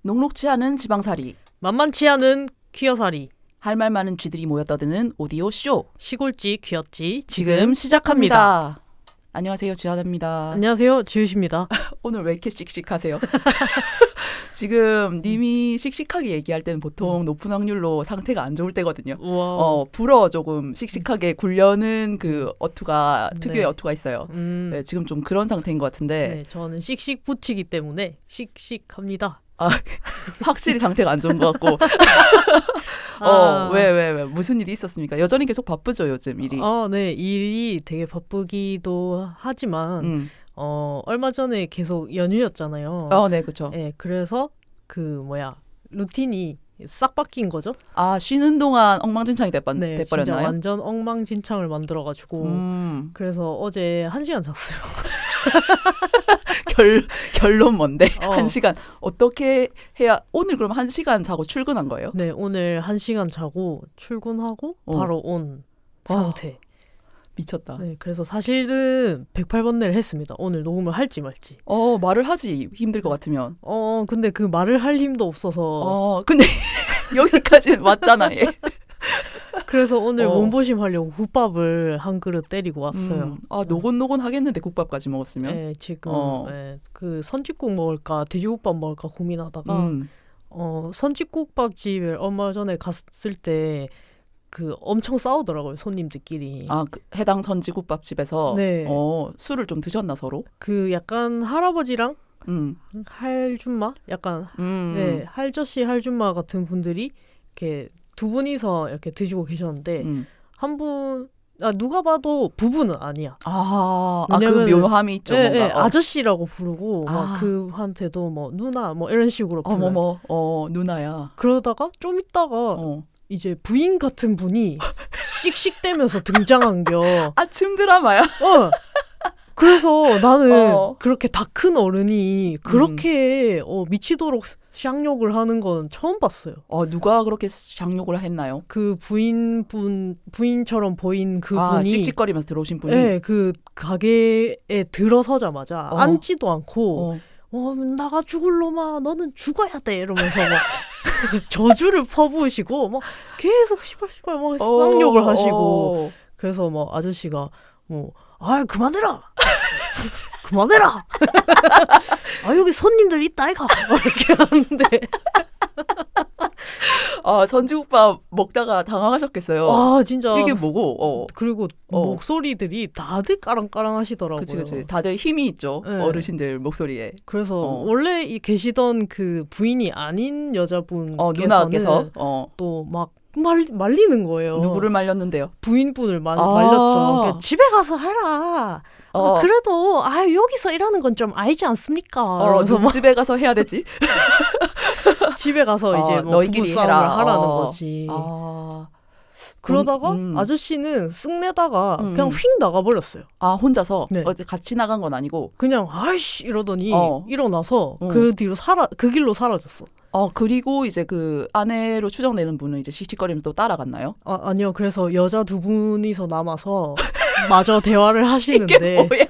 녹록지 않은 지방살이, 만만치 않은 퀴어살이, 할 말 많은 쥐들이 모여 떠드는 오디오 쇼. 시골쥐 퀴어쥐 지금 시작합니다. 안녕하세요, 지하다입니다. 안녕하세요, 지우십니다. 오늘 왜 이렇게 씩씩하세요? 지금 님이 씩씩하게 얘기할 때는 보통 높은 확률로 상태가 안 좋을 때거든요. 불어 조금 씩씩하게 굴려는 그 어투가 특유의 어투가 있어요. 네, 지금 좀 그런 상태인 것 같은데. 네, 저는 씩씩 붙이기 때문에 씩씩합니다. 확실히 상태가 안 좋은 것 같고. 왜 무슨 일이 있었습니까? 여전히 계속 바쁘죠, 요즘 일이. 네, 일이 되게 바쁘기도 하지만 얼마 전에 계속 연휴였잖아요. 네, 그렇죠. 네, 그래서 루틴이 싹 바뀐 거죠. 쉬는 동안 엉망진창이 네, 돼버렸나요? 진짜 완전 엉망진창을 만들어가지고 그래서 어제 1시간 잤어요. 결론 뭔데? 1시간 어떻게 해야? 오늘 그럼 1시간 자고 출근한 거예요? 네, 오늘 1시간 자고 출근하고 바로 온 상태. 미쳤다. 네, 그래서 사실은 108번뇌를 했습니다. 오늘 녹음을 할지 말지. 말을 하지, 힘들 것 같으면. 근데 그 말을 할 힘도 없어서. 근데 여기까지는 왔잖아, 얘. 그래서 오늘 몸보심 하려고 국밥을 한 그릇 때리고 왔어요. 노곤노곤 하겠는데 국밥까지 먹었으면. 네, 지금 그 선짓국 먹을까 돼지국밥 먹을까 고민하다가 선짓국밥집을 얼마 전에 갔을 때 그 엄청 싸우더라고요, 손님들끼리. 그 해당 선지국밥집에서. 네. 술을 좀 드셨나 서로? 그 약간 할아버지랑 할줌마 약간 네, 할저씨 할줌마 같은 분들이 이렇게 두 분이서 이렇게 드시고 계셨는데 한 분 누가 봐도 부부는 아니야. 그 묘함이 있죠. 네, 뭔가. 네, 아저씨라고 부르고 막 그한테도 뭐 누나 뭐 이런 식으로 불러요. 누나야. 그러다가 좀 있다가 이제 부인 같은 분이 씩씩대면서 등장한겨. 아침 드라마야. 그래서 나는 그렇게 다 큰 어른이 그렇게 미치도록 쌍욕을 하는 건 처음 봤어요. 누가 그렇게 쌍욕을 했나요? 그 부인처럼 보인 그분이 씩씩거리면서 들어오신 분이. 네, 그 가게에 들어서자마자 앉지도 않고 나가 죽을 놈아, 너는 죽어야 돼 이러면서 막 저주를 퍼부으시고 막 계속 시발시발 막 쌍욕을 하시고. 그래서 막 아저씨가 그만해라. 그만해라. 여기 손님들 있다 아이가 이렇게 하는데. 선지국밥 먹다가 당황하셨겠어요. 진짜. 이게 뭐고? 그리고 목소리들이 다들 까랑까랑 하시더라고요. 그치. 다들 힘이 있죠. 네. 어르신들 목소리에. 그래서 원래 계시던 그 부인이 아닌 여자분께서는 누나께서 또 막 말리는 거예요. 누구를 말렸는데요? 부인분을 말렸죠. 집에 가서 해라. 그래도 여기서 일하는 건 좀 알지 않습니까? 그래서 집에 가서 해야 되지. 집에 가서 이제 너희끼리 부부싸움을 하라는 거지. 그러다가 아저씨는 쓱 내다가 그냥 휙 나가버렸어요. 혼자서? 네. 어제 같이 나간 건 아니고? 그냥 아이씨 이러더니 일어나서 그 뒤로 그 길로 사라졌어. 그리고 이제 그 아내로 추정되는 분은 이제 씩씩거리면서 또 따라갔나요? 아니요. 그래서 여자 두 분이서 남아서 마저 대화를 하시는데. 이게 뭐야?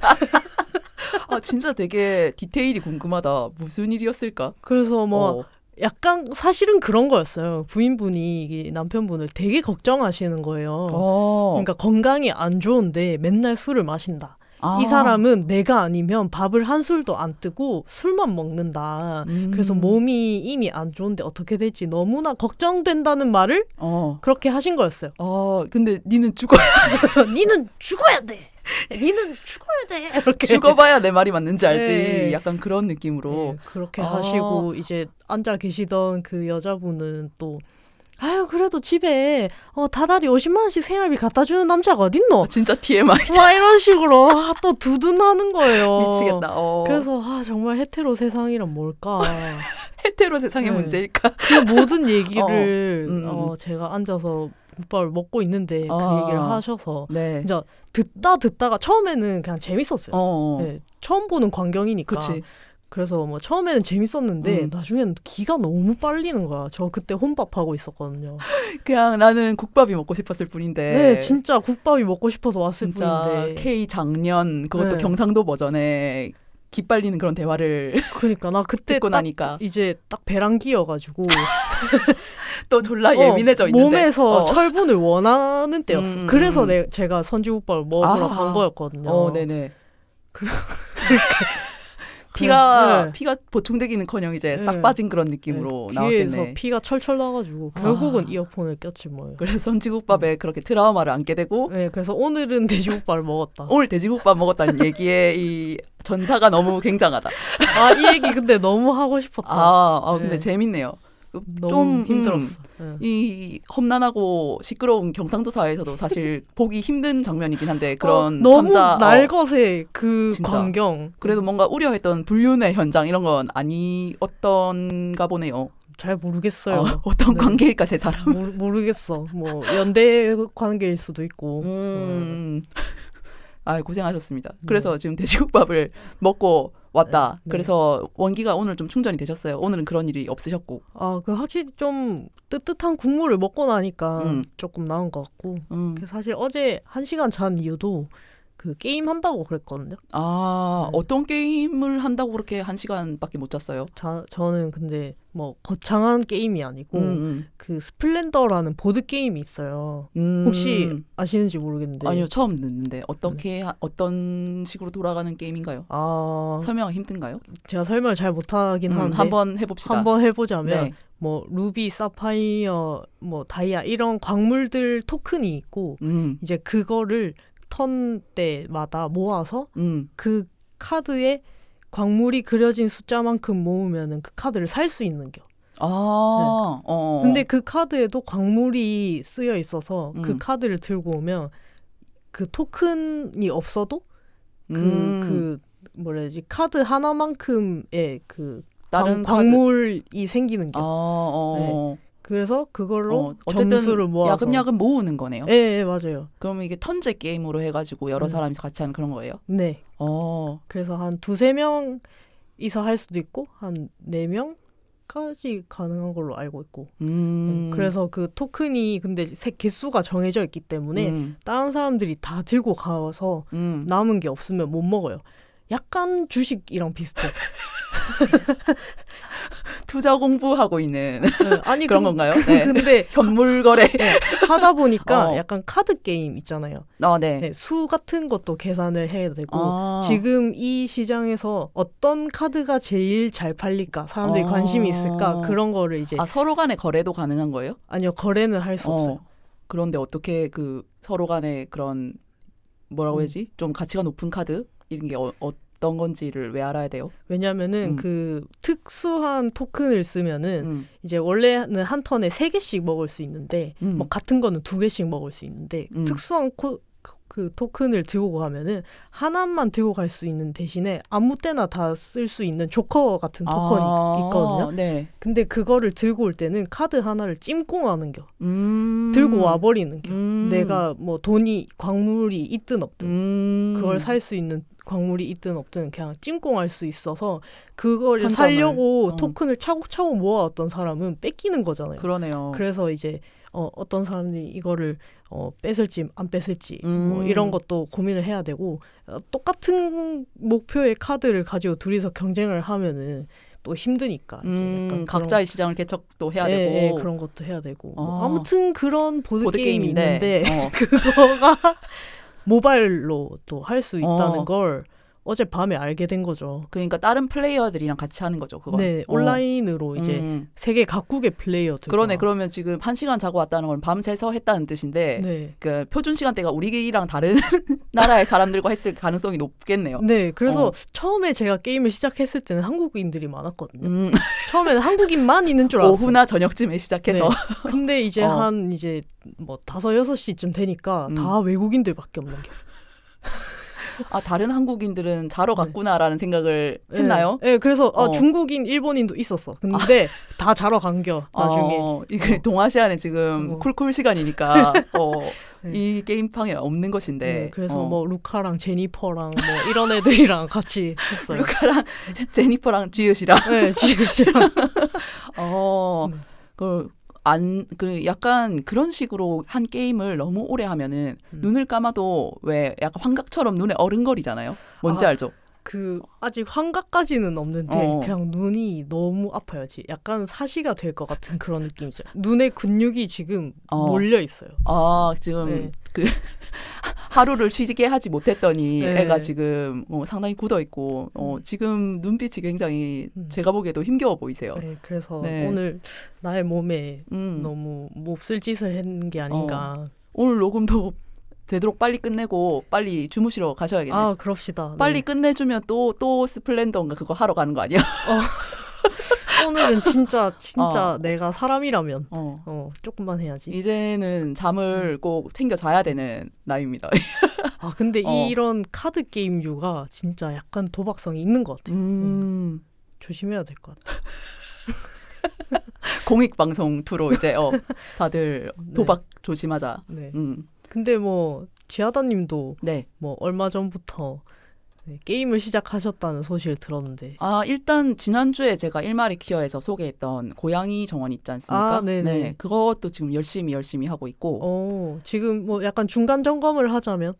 진짜 되게 디테일이 궁금하다. 무슨 일이었을까? 그래서 약간 사실은 그런 거였어요. 부인분이 남편분을 되게 걱정하시는 거예요. 그러니까 건강이 안 좋은데 맨날 술을 마신다. 이 사람은 내가 아니면 밥을 한 술도 안 뜨고 술만 먹는다. 그래서 몸이 이미 안 좋은데 어떻게 될지 너무나 걱정된다는 말을 그렇게 하신 거였어요. 근데 니는 죽어야 니는 죽어야 돼. 니는 죽어야 돼. 이렇게. 죽어봐야 내 말이 맞는지 알지. 네. 약간 그런 느낌으로. 네, 그렇게 하시고 이제 앉아 계시던 그 여자분은 또 그래도 집에 다달이 50만 원씩 생활비 갖다 주는 남자가 어딨노? 진짜 TMI. 막 이런 식으로 또 두둔하는 거예요. 미치겠다. 그래서 정말 헤테로 세상이란 뭘까? 헤테로 세상의 네. 문제일까? 그 모든 얘기를 제가 앉아서 국밥을 먹고 있는데 그 얘기를 하셔서 네. 진짜 듣다가 처음에는 그냥 재밌었어요. 네, 처음 보는 광경이니까. 그치. 그래서 뭐 처음에는 재밌었는데 나중에는 기가 너무 빨리는 거야. 저 그때 혼밥하고 있었거든요. 그냥 나는 국밥이 먹고 싶었을 뿐인데. 네, 진짜 국밥이 먹고 싶어서 왔을 진짜 뿐인데. K 작년 그것도 네. 경상도 버전에 기빨리는 그런 대화를 그러니까 나 그때 듣고 딱 나니까 이제 딱 배랑 끼어가지고 또 졸라 예민해져 있는데 몸에서 철분을 원하는 때였어. 그래서 제가 선지국밥을 먹으러 간 거였거든요. 네네. 네. 피가 보충되기는커녕 이제 싹 빠진 그런 느낌으로 나왔겠네. 귀에서 피가 철철 나가지고 결국은 이어폰을 꼈지 뭐. 그래서 선지국밥에 그렇게 트라우마를 안게 되고. 네, 그래서 오늘은 돼지국밥을 먹었다. 오늘 돼지국밥 먹었다는 얘기에 이 전사가 너무 굉장하다. 이 얘기 근데 너무 하고 싶었다. 근데 재밌네요. 너무 좀 힘들었어. 이 험난하고 시끄러운 경상도 사회에서도 사실 보기 힘든 장면이긴 한데 그런 너무 삼자, 날것의 그 진짜. 광경. 그래도 뭔가 우려했던 불륜의 현장 이런 건 아니었던가 보네요. 잘 모르겠어요. 어떤 관계일까 세 사람. 모르겠어. 뭐 연대 관계일 수도 있고. 고생하셨습니다. 그래서 지금 돼지국밥을 먹고 왔다. 네. 그래서 원기가 오늘 좀 충전이 되셨어요. 오늘은 그런 일이 없으셨고. 그 확실히 좀 뜨뜻한 국물을 먹고 나니까 조금 나은 것 같고. 사실 어제 1시간 잔 이유도 그 게임 한다고 그랬거든요. 어떤 게임을 한다고 그렇게 1시간밖에 못 잤어요? 저는 근데 뭐 거창한 게임이 아니고 그 스플렌더라는 보드 게임이 있어요. 혹시 아시는지 모르겠는데. 아니요, 처음 듣는데 어떤 식으로 돌아가는 게임인가요? 설명이 힘든가요? 제가 설명을 잘 못하긴 하는데 한번 해봅시다. 한번 해보자면 네. 뭐 루비, 사파이어, 뭐 다이아 이런 광물들 토큰이 있고 이제 그거를 턴 때마다 모아서 그 카드에 광물이 그려진 숫자만큼 모으면은 그 카드를 살 수 있는 겨. 근데 그 카드에도 광물이 쓰여 있어서 그 카드를 들고 오면 그 토큰이 없어도 그 뭐라 해야지 카드 하나만큼의 그 다른 광물이 생기는 겨. 네. 그래서 그걸로 어쨌든 점수를 모아서 야금야금 모으는 거네요. 네, 맞아요. 그러면 이게 턴제 게임으로 해가지고 여러 사람이 같이 하는 그런 거예요? 네. 그래서 한 2-3명이서 할 수도 있고 한 4명까지 가능한 걸로 알고 있고. 그래서 그 토큰이 근데 개수가 정해져 있기 때문에 다른 사람들이 다 들고 가서 남은 게 없으면 못 먹어요. 약간 주식이랑 비슷해. 투자 공부하고 있는 아니 그런 건가요? 근데 현물 거래 하다 보니까 약간 카드 게임 있잖아요. 네. 수 같은 것도 계산을 해야 되고 지금 이 시장에서 어떤 카드가 제일 잘 팔릴까, 사람들이 관심이 있을까, 그런 거를 이제 서로 간에 거래도 가능한 거예요? 아니요, 거래는 할 수 없어요. 그런데 어떻게 그 서로 간에 그런 뭐라고 해야지 좀 가치가 높은 카드 이런 게 어떤 건지를 왜 알아야 돼요? 왜냐면은 그 특수한 토큰을 쓰면은 이제 원래는 한 턴에 3개씩 먹을 수 있는데 뭐 같은 거는 2개씩 먹을 수 있는데 특수한 그 토큰을 들고 가면은 하나만 들고 갈 수 있는 대신에 아무 때나 다 쓸 수 있는 조커 같은 토큰이 있거든요. 네. 근데 그거를 들고 올 때는 카드 하나를 찜꽁하는 겨. 들고 와버리는 겨. 내가 뭐 돈이 광물이 있든 없든 그걸 살 수 있는 광물이 있든 없든 그냥 찜꽁할 수 있어서 그걸 살려고 토큰을 차곡차곡 모아왔던 사람은 뺏기는 거잖아요. 그러네요. 그래서 이제 어떤 사람들이 이거를 뺏을지 안 뺏을지 뭐 이런 것도 고민을 해야 되고 똑같은 목표의 카드를 가지고 둘이서 경쟁을 하면은 또 힘드니까 이제 각자의 시장을 개척도 해야 되고 네, 그런 것도 해야 되고 아무튼 그런 보드 게임이 있는데 그거가 모바일로 또 할 수 있다는 걸 어젯밤에 알게 된 거죠. 그러니까 다른 플레이어들이랑 같이 하는 거죠, 그건. 네, 온라인으로 이제 세계 각국의 플레이어들. 그러네. 그러면 지금 1시간 자고 왔다는 건 밤새서 했다는 뜻인데 네. 그 표준 시간대가 우리랑 다른 나라의 사람들과 했을 가능성이 높겠네요. 네, 그래서 처음에 제가 게임을 시작했을 때는 한국인들이 많았거든요. 처음에는 한국인만 있는 줄 알았어요. 오후나 저녁쯤에 시작해서. 네. 근데 이제 한 이제 뭐 5-6시쯤 되니까 다 외국인들밖에 없는 게. 아 다른 한국인들은 자러 갔구나라는 생각을 했나요? 네, 그래서 중국인, 일본인도 있었어. 근데 다 자러 간겨 나중에. 이게 동아시아는 지금 쿨쿨 시간이니까 이 게임방에 없는 것인데. 그래서 뭐 루카랑 제니퍼랑 뭐 이런 애들이랑 같이 했어요. 루카랑 제니퍼랑 지읒이랑. 네, 지읒이랑. 그 약간 그런 식으로 한 게임을 너무 오래 하면은 눈을 감아도 왜 약간 환각처럼 눈에 어른거리잖아요. 뭔지 알죠? 그 아직 환각까지는 없는데 그냥 눈이 너무 아파요. 약간 사시가 될 것 같은 그런 느낌이죠. 눈에 근육이 지금 몰려 있어요. 아 지금 그 하루를 쉬게 하지 못했더니 애가 지금 상당히 굳어 있고 지금 눈빛이 굉장히 제가 보기에도 힘겨워 보이세요. 네, 그래서 오늘 나의 몸에 너무 몹쓸 짓을 했는 게 아닌가. 오늘 녹음도 되도록 빨리 끝내고 빨리 주무시러 가셔야겠네. 아, 그럽시다. 빨리 끝내주면 또 스플렌더인가 그거 하러 가는 거 아니야? 오늘은 진짜 내가 사람이라면 조금만 해야지. 이제는 잠을 꼭 챙겨 자야 되는 나이입니다. 아 근데 이런 카드 게임류가 진짜 약간 도박성이 있는 것 같아요. 조심해야 될 것 같아요. 공익방송 투로 이제 다들 도박 조심하자. 네. 근데 뭐 지하다님도 뭐 얼마 전부터 게임을 시작하셨다는 소식을 들었는데. 아 일단 지난주에 제가 일마리 퀴어에서 소개했던 고양이 정원 있지 않습니까? 네, 그것도 지금 열심히 하고 있고. 지금 뭐 약간 중간 점검을 하자면?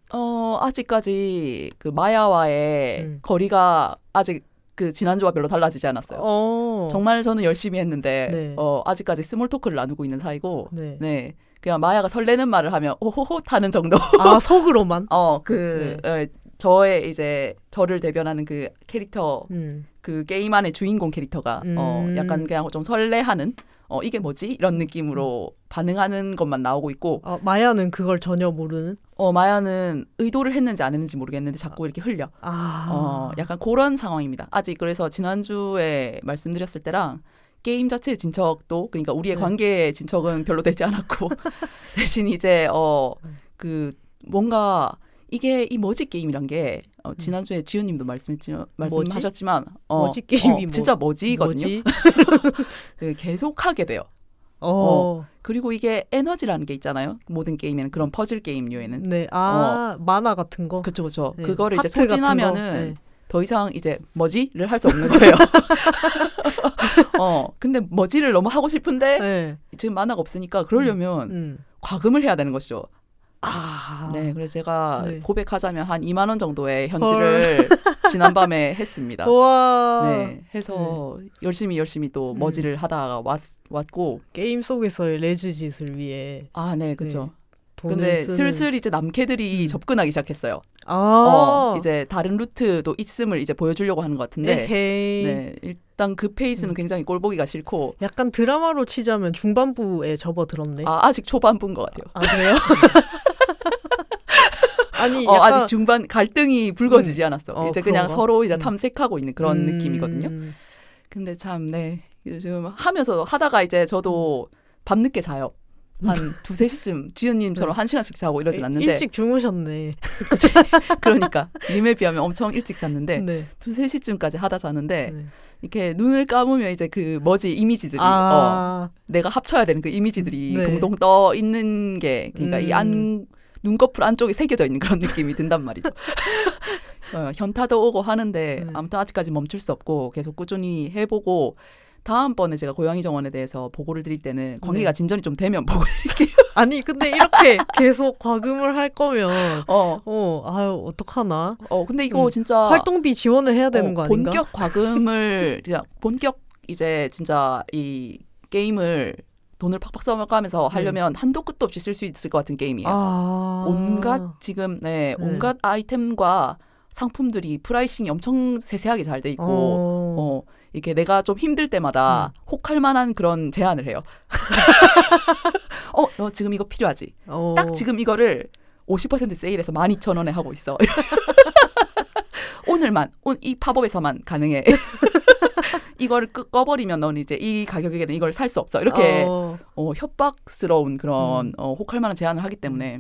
아직까지 그 마야와의 거리가 아직 그 지난주와 별로 달라지지 않았어요. 정말 저는 열심히 했는데 아직까지 스몰 토크를 나누고 있는 사이고. 네. 그냥 마야가 설레는 말을 하면 오호호 하는 정도. 아 속으로만? 저의 이제 저를 대변하는 그 캐릭터 그 게임 안의 주인공 캐릭터가 약간 그냥 좀 설레하는 이게 뭐지? 이런 느낌으로 반응하는 것만 나오고 있고. 마야는 그걸 전혀 모르는? 마야는 의도를 했는지 안 했는지 모르겠는데 자꾸 이렇게 흘려. 약간 그런 상황입니다. 아직 그래서 지난주에 말씀드렸을 때랑 게임 자체의 진척도 그러니까 우리의 관계의 진척은 별로 되지 않았고 대신 이제 그 뭔가 이게 이 머지 게임이란 게 지난주에 지훈님도 말씀하셨지만 머지 게임이 진짜 머지거든요. 계속 하게 돼요. 그리고 이게 에너지라는 게 있잖아요. 모든 게임에는 그런 퍼즐 게임류에는. 네, 만화 같은 거. 그렇죠. 네. 그거를 이제 소진하면은 더 이상 이제 머지를 할 수 없는 거예요. 근데 머지를 너무 하고 싶은데 지금 만화가 없으니까 그러려면 과금을 해야 되는 것이죠. 네, 그래서 제가 고백하자면 한 2만 원 정도의 현질을 지난밤에 했습니다. 네, 해서 열심히 또 머지를 하다가 왔고 게임 속에서의 레즈짓을 위해. 네, 그렇죠. 근데 슬슬 이제 남캐들이 접근하기 시작했어요. 이제 다른 루트도 있음을 이제 보여주려고 하는 것 같은데. 네, 일단 그 페이스는 굉장히 꼴보기가 싫고. 약간 드라마로 치자면 중반부에 접어들었네. 아직 초반부인 것 같아요. 그래요? 아니, 약간 아직 중반 갈등이 불거지지 않았어. 이제 그냥 그런가? 서로 이제 탐색하고 있는 그런 느낌이거든요. 근데 참, 요즘 하다가 이제 저도 밤늦게 자요. 한 2-3시쯤 지은님처럼 1시간씩 자고 이러진 않는데. 일찍 주무셨네. 그치? 그러니까 님에 비하면 엄청 일찍 잤는데 2-3시쯤까지 하다 자는데 이렇게 눈을 감으면 이제 그 머지 이미지들이 내가 합쳐야 되는 그 이미지들이 동동 떠 있는 게 그러니까 이 눈꺼풀 안쪽에 새겨져 있는 그런 느낌이 든단 말이죠. 현타도 오고 하는데 아무튼 아직까지 멈출 수 없고 계속 꾸준히 해보고 다음번에 제가 고양이 정원에 대해서 보고를 드릴 때는 관계가 진전이 좀 되면 보고 드릴게요. 아니 근데 이렇게 계속 과금을 할 거면 어떡하나? 근데 이거 진짜 활동비 지원을 해야 되는 거 아닌가? 본격 과금을 그냥 본격 이제 진짜 이 게임을 돈을 팍팍 써가면서 하려면 한도 끝도 없이 쓸 수 있을 것 같은 게임이에요. 온갖 지금 온갖 아이템과 상품들이 프라이싱이 엄청 세세하게 잘 돼 있고 이렇게 내가 좀 힘들 때마다 혹할 만한 그런 제안을 해요. 너 지금 이거 필요하지? 딱 지금 이거를 50% 세일해서 12,000원에 하고 있어. 오늘만 이 팝업에서만 가능해. 이거를 꺼버리면 넌 이제 이 가격에는 이걸 살 수 없어. 이렇게 협박스러운 그런 혹할 만한 제안을 하기 때문에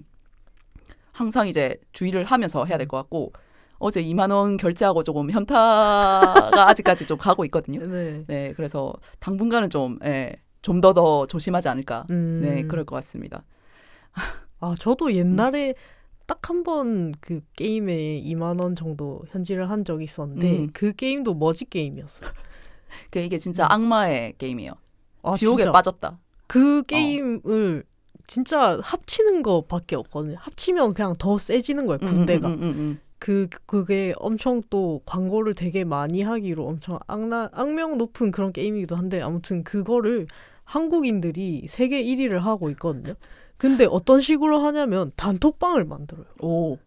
항상 이제 주의를 하면서 해야 될 것 같고 어제 2만 원 결제하고 조금 현타가 아직까지 좀 가고 있거든요. 네. 네, 그래서 당분간은 좀 더 조심하지 않을까. 네, 그럴 것 같습니다. 아, 저도 옛날에 딱 한 번 그 게임에 2만 원 정도 현질을 한 적이 있었는데 그 게임도 머지 게임이었어요. 그 이게 진짜 악마의 게임이에요. 아, 지옥에 진짜. 빠졌다. 그 게임을 진짜 합치는 거밖에 없거든요. 합치면 그냥 더 세지는 거예요, 군대가. 그게 엄청 또 광고를 되게 많이 하기로 엄청 악명 높은 그런 게임이기도 한데 아무튼 그거를 한국인들이 세계 1위를 하고 있거든요. 근데 어떤 식으로 하냐면 단톡방을 만들어요. 오.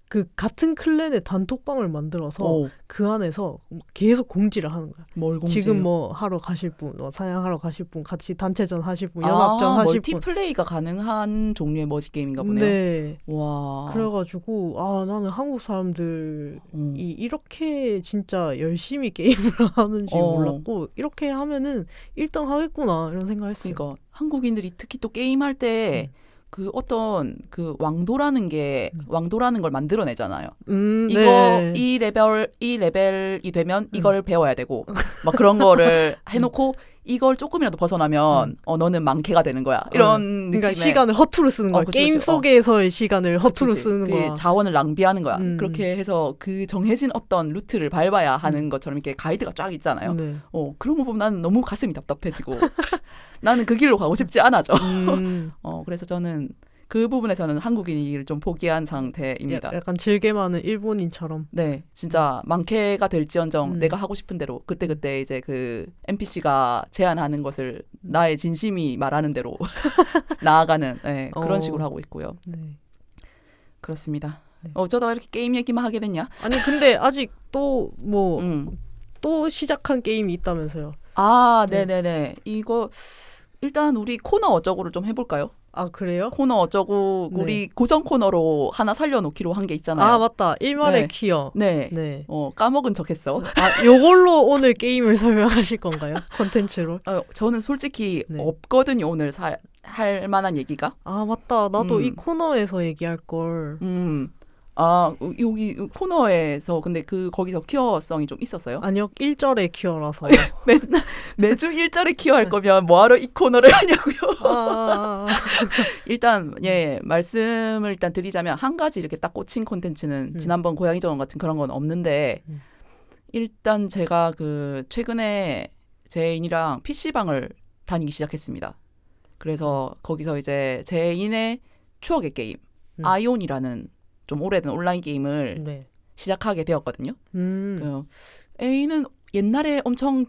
그 같은 클랜의 단톡방을 만들어서 그 안에서 계속 공지를 하는 거야. 뭘 공지해요? 지금 뭐 하러 가실 분, 사냥하러 가실 분, 같이 단체전 하실 분, 연합전 하실 분. 멀티플레이가 가능한 종류의 머지 게임인가 보네요. 네. 와. 그래가지고 나는 한국 사람들이 이렇게 진짜 열심히 게임을 하는지 몰랐고 이렇게 하면은 1등 하겠구나 이런 생각했어요. 그러니까 한국인들이 특히 또 게임할 때 그 어떤 그 왕도라는 걸 만들어내잖아요. 이거 네. 이 레벨이 되면 이걸 배워야 되고 막 그런 거를 해놓고 이걸 조금이라도 벗어나면 너는 망캐가 되는 거야. 이런 그러니까 느낌의 시간을 허투루 쓰는 거야. 그치, 게임 그치. 속에서의 시간을 허투루 쓰는 거야. 자원을 낭비하는 거야. 그렇게 해서 그 정해진 어떤 루트를 밟아야 하는 것처럼 이렇게 가이드가 쫙 있잖아요. 네. 그런 거 보면 나는 너무 가슴이 답답해지고 나는 그 길로 가고 싶지 않아져. 그래서 저는 그 부분에서는 한국인을 좀 포기한 상태입니다. 약간 즐게 많은 일본인처럼. 네, 진짜 망캐가 될지언정 내가 하고 싶은 대로 그때 이제 그 NPC가 제안하는 것을 나의 진심이 말하는 대로 나아가는 그런 식으로 하고 있고요. 네. 그렇습니다. 어쩌다가 이렇게 게임 얘기만 하게 됐냐? 아니 근데 아직 또 또 시작한 게임이 있다면서요. 아, 네네네. 이거 일단 우리 코너 어쩌고를 좀 해볼까요? 아, 그래요? 코너 어쩌고 우리 고정 코너로 하나 살려놓기로 한 게 있잖아요. 아, 맞다. 일말의 퀴어. 네. 까먹은 척했어. 요걸로 오늘 게임을 설명하실 건가요? 콘텐츠로? 저는 솔직히 없거든요. 오늘 할 만한 얘기가. 아, 맞다. 나도 이 코너에서 얘기할 걸. 여기 코너에서 근데 거기서 퀴어성이 좀 있었어요? 아니요, 1절의 퀴어라서요. 매주 1절에 퀴어할 거면 뭐하러 이 코너를 하냐고요. 일단 말씀을 일단 드리자면 한 가지 이렇게 딱 꽂힌 콘텐츠는 지난번 고양이 정원 같은 그런 건 없는데 일단 제가 최근에 제 애인이랑 PC방을 다니기 시작했습니다. 그래서 거기서 이제 제 애인의 추억의 게임 아이온이라는 좀 오래된 온라인 게임을 시작하게 되었거든요. A는 옛날에 엄청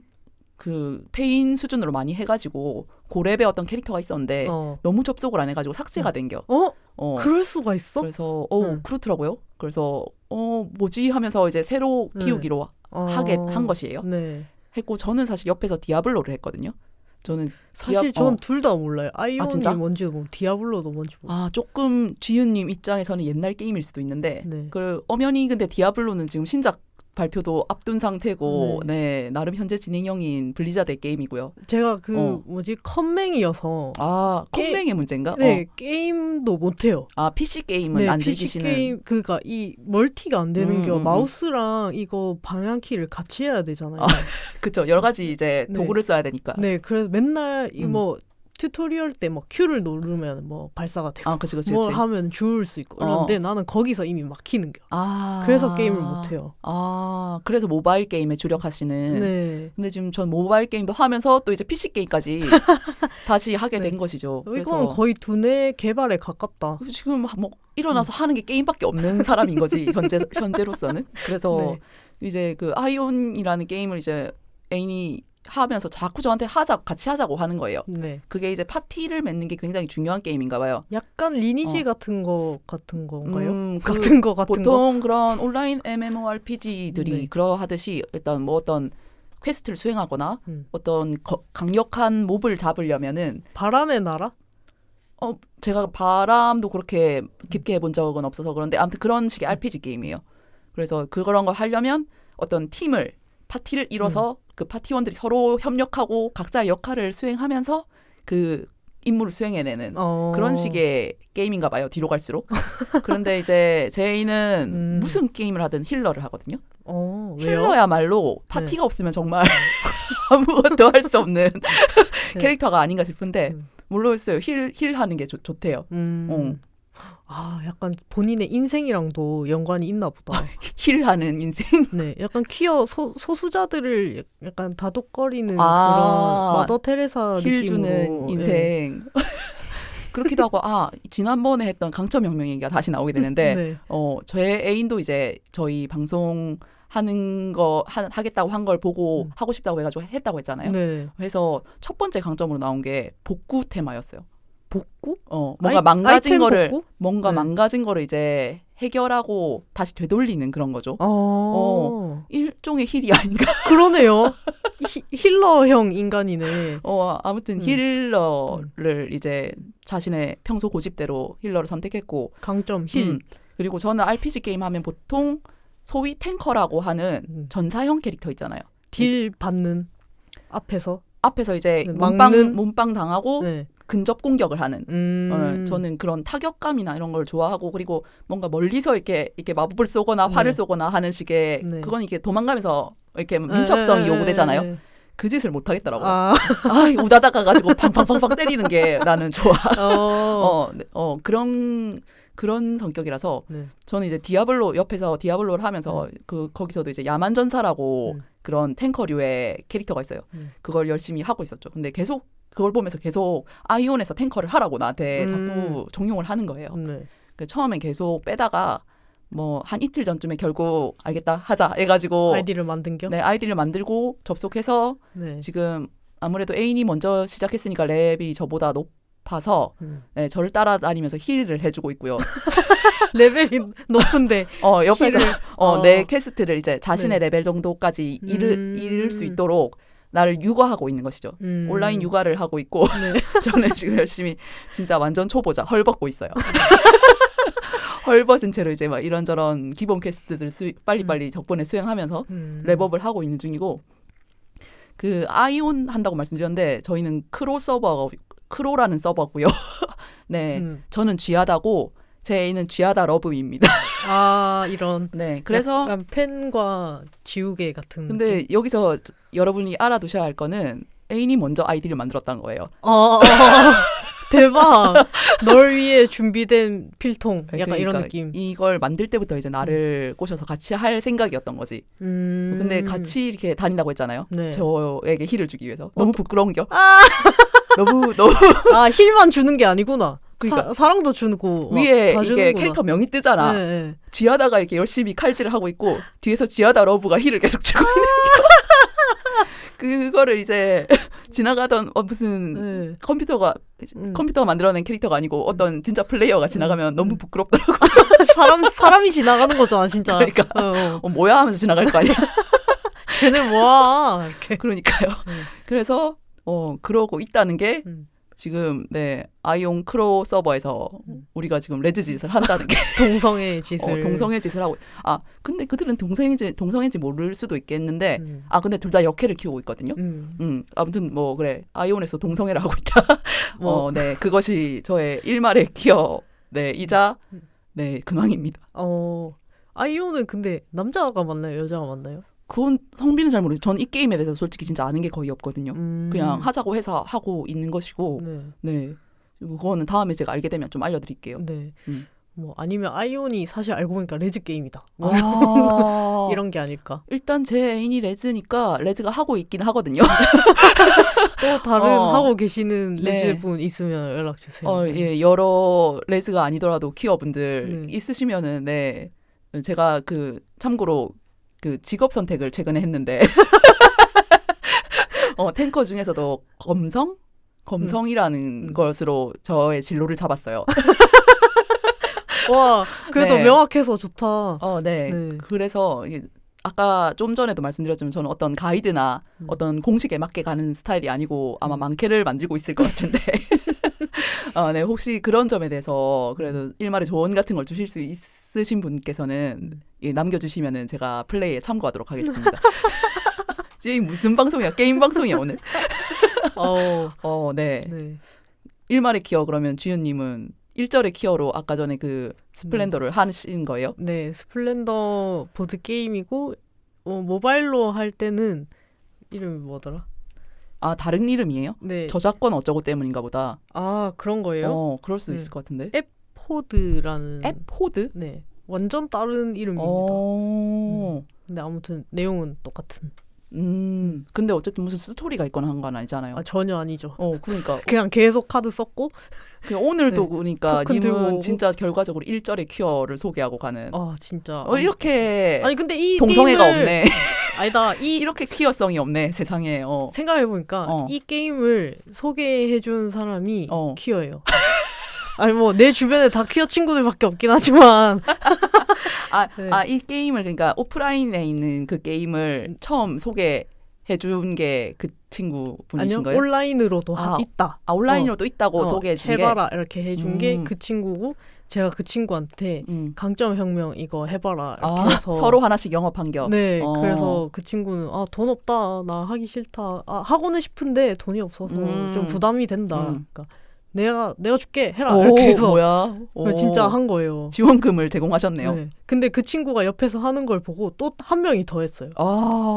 페인 수준으로 많이 해가지고 고렙의 어떤 캐릭터가 있었는데 너무 접속을 안 해가지고 삭제가 된겨. 그럴 수가 있어? 그래서 그렇더라고요. 그래서 뭐지 하면서 이제 새로 키우기로 하게 한 것이에요. 했고 저는 사실 옆에서 디아블로를 했거든요. 저는 사실 전 둘 다 몰라요. 아이온이 뭔지도 모르고 디아블로도 뭔지 모르고. 조금 지윤님 입장에서는 옛날 게임일 수도 있는데 엄연히 근데 디아블로는 지금 신작 발표도 앞둔 상태고 나름 현재 진행형인 블리자드의 게임이고요. 제가 컴맹이어서 컴맹의 문제인가? 게임도 못해요. PC 게임은 안 PC 즐기시는. 게임 그러니까 이 멀티가 안 되는 게 마우스랑 이거 방향키를 같이 해야 되잖아요. 그렇죠. 여러 가지 이제 도구를 써야 되니까. 그래서 맨날 튜토리얼 때 Q를 누르면 발사가 되고 그치. 뭘 하면 죽을 수 있고 그런데 나는 거기서 이미 막히는 겨. 그래서 게임을 못해요. 그래서 모바일 게임에 주력하시는. 근데 지금 전 모바일 게임도 하면서 또 이제 PC 게임까지 다시 하게 된 것이죠. 이건 거의 두뇌 개발에 가깝다. 지금 일어나서 하는 게 게임밖에 없는 사람인 거지 현재로서는. 그래서 이제 아이온이라는 게임을 이제 애인이 하면서 자꾸 저한테 같이 하자고 하는 거예요. 그게 이제 파티를 맺는 게 굉장히 중요한 게임인가 봐요. 약간 리니지 같은 건가요? 같은 거. 보통 그런 온라인 MMORPG들이 그러하듯이 일단 어떤 퀘스트를 수행하거나 어떤 강력한 몹을 잡으려면은 바람의 나라? 제가 바람도 그렇게 깊게 해본 적은 없어서 그런데 아무튼 그런 식의 RPG 게임이에요. 그래서 그런 걸 하려면 어떤 파티를 이뤄서 그 파티원들이 서로 협력하고 각자의 역할을 수행하면서 임무를 수행해내는 그런 식의 게임인가 봐요. 뒤로 갈수록. 그런데 이제 제 애인은 무슨 게임을 하든 힐러를 하거든요. 왜요? 힐러야말로 파티가 없으면 정말 아무것도 할 수 없는 캐릭터가 아닌가 싶은데 모르겠어요. 힐 하는 게 좋대요. 약간 본인의 인생이랑도 연관이 있나 보다. 힐하는 인생? 네, 약간 퀴어 소수자들을 약간 다독거리는 그런 마더 테레사 힐 느낌으로. 주는 인생. 그렇기도 하고 지난번에 했던 강점혁명 얘기가 다시 나오게 되는데 저의 애인도 이제 저희 방송 하는 거 하겠다고 한 걸 보고 하고 싶다고 해가지고 했다고 했잖아요. 그래서 첫 번째 강점으로 나온 게 복구 테마였어요. 복구? 뭔가 망가진 거를 복구? 망가진 거를 이제 해결하고 다시 되돌리는 그런 거죠. 일종의 힐이 아닌가. 그러네요. 힐러형 인간이네. 아무튼 힐러를 이제 자신의 평소 고집대로 힐러를 선택했고 강점 힐. 그리고 저는 RPG 게임 하면 보통 소위 탱커라고 하는 전사형 캐릭터 있잖아요. 딜 받는 앞에서 이제 몸빵 당하고 근접 공격을 하는 저는 그런 타격감이나 이런 걸 좋아하고 그리고 뭔가 멀리서 이렇게 마법을 쏘거나 활을 쏘거나 하는 식의 그건 이게 도망가면서 이렇게 민첩성이 요구되잖아요. 그 짓을 못 하겠더라고요. 우다다가 가지고 팡팡팡팡 때리는 게 나는 좋아. 그런 성격이라서 저는 이제 옆에서 디아블로를 하면서 거기서도 이제 야만전사라고 그런 탱커류의 캐릭터가 있어요. 그걸 열심히 하고 있었죠. 근데 계속 그걸 보면서 계속 아이온에서 탱커를 하라고 나한테 자꾸 종용을 하는 거예요. 처음엔 계속 빼다가 뭐 한 이틀 전쯤에 결국 알겠다 하자 해가지고 아이디를 만든겨? 네, 아이디를 만들고 접속해서 지금 아무래도 애인이 먼저 시작했으니까 랩이 저보다 높아서 저를 따라다니면서 힐을 해주고 있고요. 레벨이 높은데 옆에서 내 퀘스트를 이제 자신의 레벨 정도까지 이룰 수 있도록 나를 육아하고 있는 것이죠. 온라인 육아를 하고 있고 저는 지금 열심히 진짜 완전 초보자 헐벗고 있어요. 헐벗은 채로 이제 막 이런저런 기본 퀘스트들 빨리빨리 덕분에 수행하면서 랩업을 하고 있는 중이고 그 아이온 한다고 말씀드렸는데 저희는 크로라는 서버고요. 네, 저는 쥐하다고 제 애인은 쥐하다 러브입니다. 이런. 네, 그래서 약간 펜과 지우개 같은. 근데 여기서 여러분이 알아두셔야 할 거는 애인이 먼저 아이디를 만들었다는 거예요. 대박. 널 위해 준비된 필통. 약간 그러니까 이런 느낌. 이걸 만들 때부터 이제 나를 꼬셔서 같이 할 생각이었던 거지. 근데 같이 이렇게 다닌다고 했잖아요. 저에게 힐을 주기 위해서. 너무 부끄러운겨. 너무 힐만 주는 게 아니구나. 그러니까 사랑도 주고 위에 다 이게 주는구나. 캐릭터 명이 뜨잖아. 쥐하다가 이렇게 열심히 칼질을 하고 있고 뒤에서 쥐하다 러브가 힐을 계속 주고 있는 그거를 이제 지나가던 무슨 컴퓨터가 만들어낸 캐릭터가 아니고 어떤 진짜 플레이어가 지나가면 너무 부끄럽더라고. 사람이 지나가는 거잖아, 진짜. 그러니까 뭐야 하면서 지나갈 거 아니야. 쟤는 뭐야 이렇게. 그러니까요. 그래서 그러고 있다는 게 지금 아이온 크로 서버에서 우리가 지금 레즈 짓을 한다는 게 동성애 짓을 동성애 짓을 하고 근데 그들은 동성애인지 모를 수도 있겠는데 근데 둘 다 역해를 키우고 있거든요. 아무튼 뭐 그래 아이온에서 동성애를 하고 있다. 그것이 저의 일말의 퀴어 이자 근황입니다. 아이온은 근데 남자가 맞나요, 여자가 맞나요? 그건 성비는 잘 모르겠어요. 전 이 게임에 대해서 솔직히 진짜 아는 게 거의 없거든요. 그냥 하자고 해서 하고 있는 것이고 그거는 다음에 제가 알게 되면 좀 알려드릴게요. 뭐 아니면 아이온이 사실 알고 보니까 레즈 게임이다. 이런 게 아닐까. 일단 제 애인이 레즈니까 레즈가 하고 있긴 하거든요. 또 다른 하고 계시는 레즈분 있으면 연락 주세요. 여러 레즈가 아니더라도 퀴어분들 있으시면은 제가 참고로 그 직업 선택을 최근에 했는데 탱커 중에서도 검성이라는 것으로 저의 진로를 잡았어요. 와, 그래도 명확해서 좋다. 그래서 아까 좀 전에도 말씀드렸지만 저는 어떤 가이드나 어떤 공식에 맞게 가는 스타일이 아니고 아마 많게를 만들고 있을 것 같은데 혹시 그런 점에 대해서 그래도 일말의 조언 같은 걸 주실 수 있으신 분께서는 남겨주시면은 제가 플레이에 참고하도록 하겠습니다. 지금 무슨 방송이야? 게임 방송이야 오늘? 일말의 키어 그러면 지윤님은 1절의 키어로 아까 전에 그 스플렌더를 하신 거예요? 네, 스플렌더 보드 게임이고 모바일로 할 때는 이름이 뭐더라? 아, 다른 이름이에요? 네. 저작권 어쩌고 때문인가 보다. 아, 그런 거예요? 그럴 수도 있을 것 같은데. 앱포드라는 앱포드? 네. 완전 다른 이름입니다. 근데 아무튼 내용은 똑같은. 근데 어쨌든 무슨 스토리가 있거나 한 건 아니잖아요. 아, 전혀 아니죠. 그러니까. 그냥 계속 카드 썼고. 오늘도 네. 보니까 님은 진짜 결과적으로 1절의 큐어를 소개하고 가는. 진짜. 이렇게 아니 근데 이 동성애가 게임을... 없네. 아니다. 이렇게 퀴어성이 없네 세상에. 생각해보니까 이 게임을 소개해준 사람이 퀴어예요. 아니 뭐 내 주변에 다 퀴어 친구들밖에 없긴 하지만 이 게임을 그러니까 오프라인에 있는 그 게임을 처음 소개해준 게 그 친구 분이신 거예요? 아니요, 온라인으로도 있다. 온라인으로도 있다고 소개해준 게? 해봐라 이렇게 해준 게 그 친구고 제가 그 친구한테 강점혁명 이거 해봐라 이렇게 해서 서로 하나씩 영업한 겨. 네, 그래서 그 친구는 돈 없다, 나 하기 싫다, 하고는 싶은데 돈이 없어서 좀 부담이 된다. 그러니까 내가 줄게 해라 이렇게 해서 뭐야? 진짜 한 거예요. 지원금을 제공하셨네요. 네. 근데 그 친구가 옆에서 하는 걸 보고 또 한 명이 더 했어요.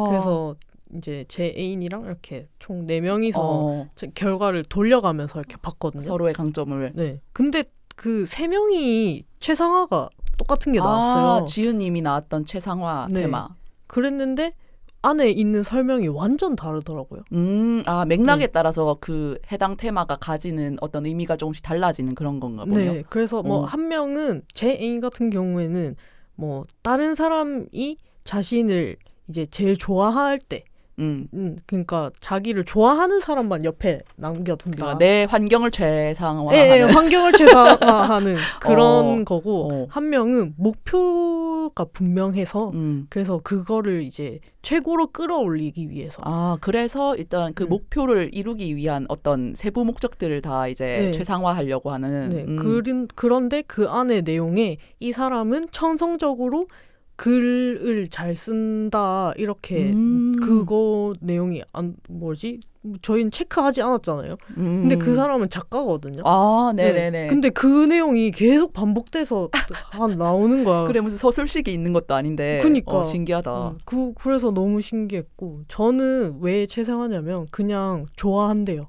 그래서 이제 제 애인이랑 이렇게 총 4명이서 결과를 돌려가면서 이렇게 봤거든요. 서로의 강점을. 네. 근데 그 3명이 최상화가 똑같은 게 나왔어요. 지은님이 나왔던 최상화 테마. 그랬는데 안에 있는 설명이 완전 다르더라고요. 맥락에 따라서 그 해당 테마가 가지는 어떤 의미가 조금씩 달라지는 그런 건가 보네요. 네, 그래서 뭐 한 명은 제 애인 같은 경우에는 뭐 다른 사람이 자신을 이제 제일 좋아할 때, 그러니까 자기를 좋아하는 사람만 옆에 남겨둔다. 내 환경을 최상화하는. 네, 환경을 최상화하는 그런 거고 한 명은 목표가 분명해서 그래서 그거를 이제 최고로 끌어올리기 위해서. 그래서 일단 그 목표를 이루기 위한 어떤 세부 목적들을 다 이제 최상화하려고 하는. 네, 그런데 그 안에 내용에 이 사람은 천성적으로 글을 잘 쓴다 이렇게 그거 내용이 저희는 체크하지 않았잖아요. 근데 그 사람은 작가거든요. 네네네. 근데 그 내용이 계속 반복돼서 나오는 거야. 그래 무슨 서술식이 있는 것도 아닌데. 그니까 신기하다. 그래서 너무 신기했고 저는 왜 최상화냐면 그냥 좋아한대요.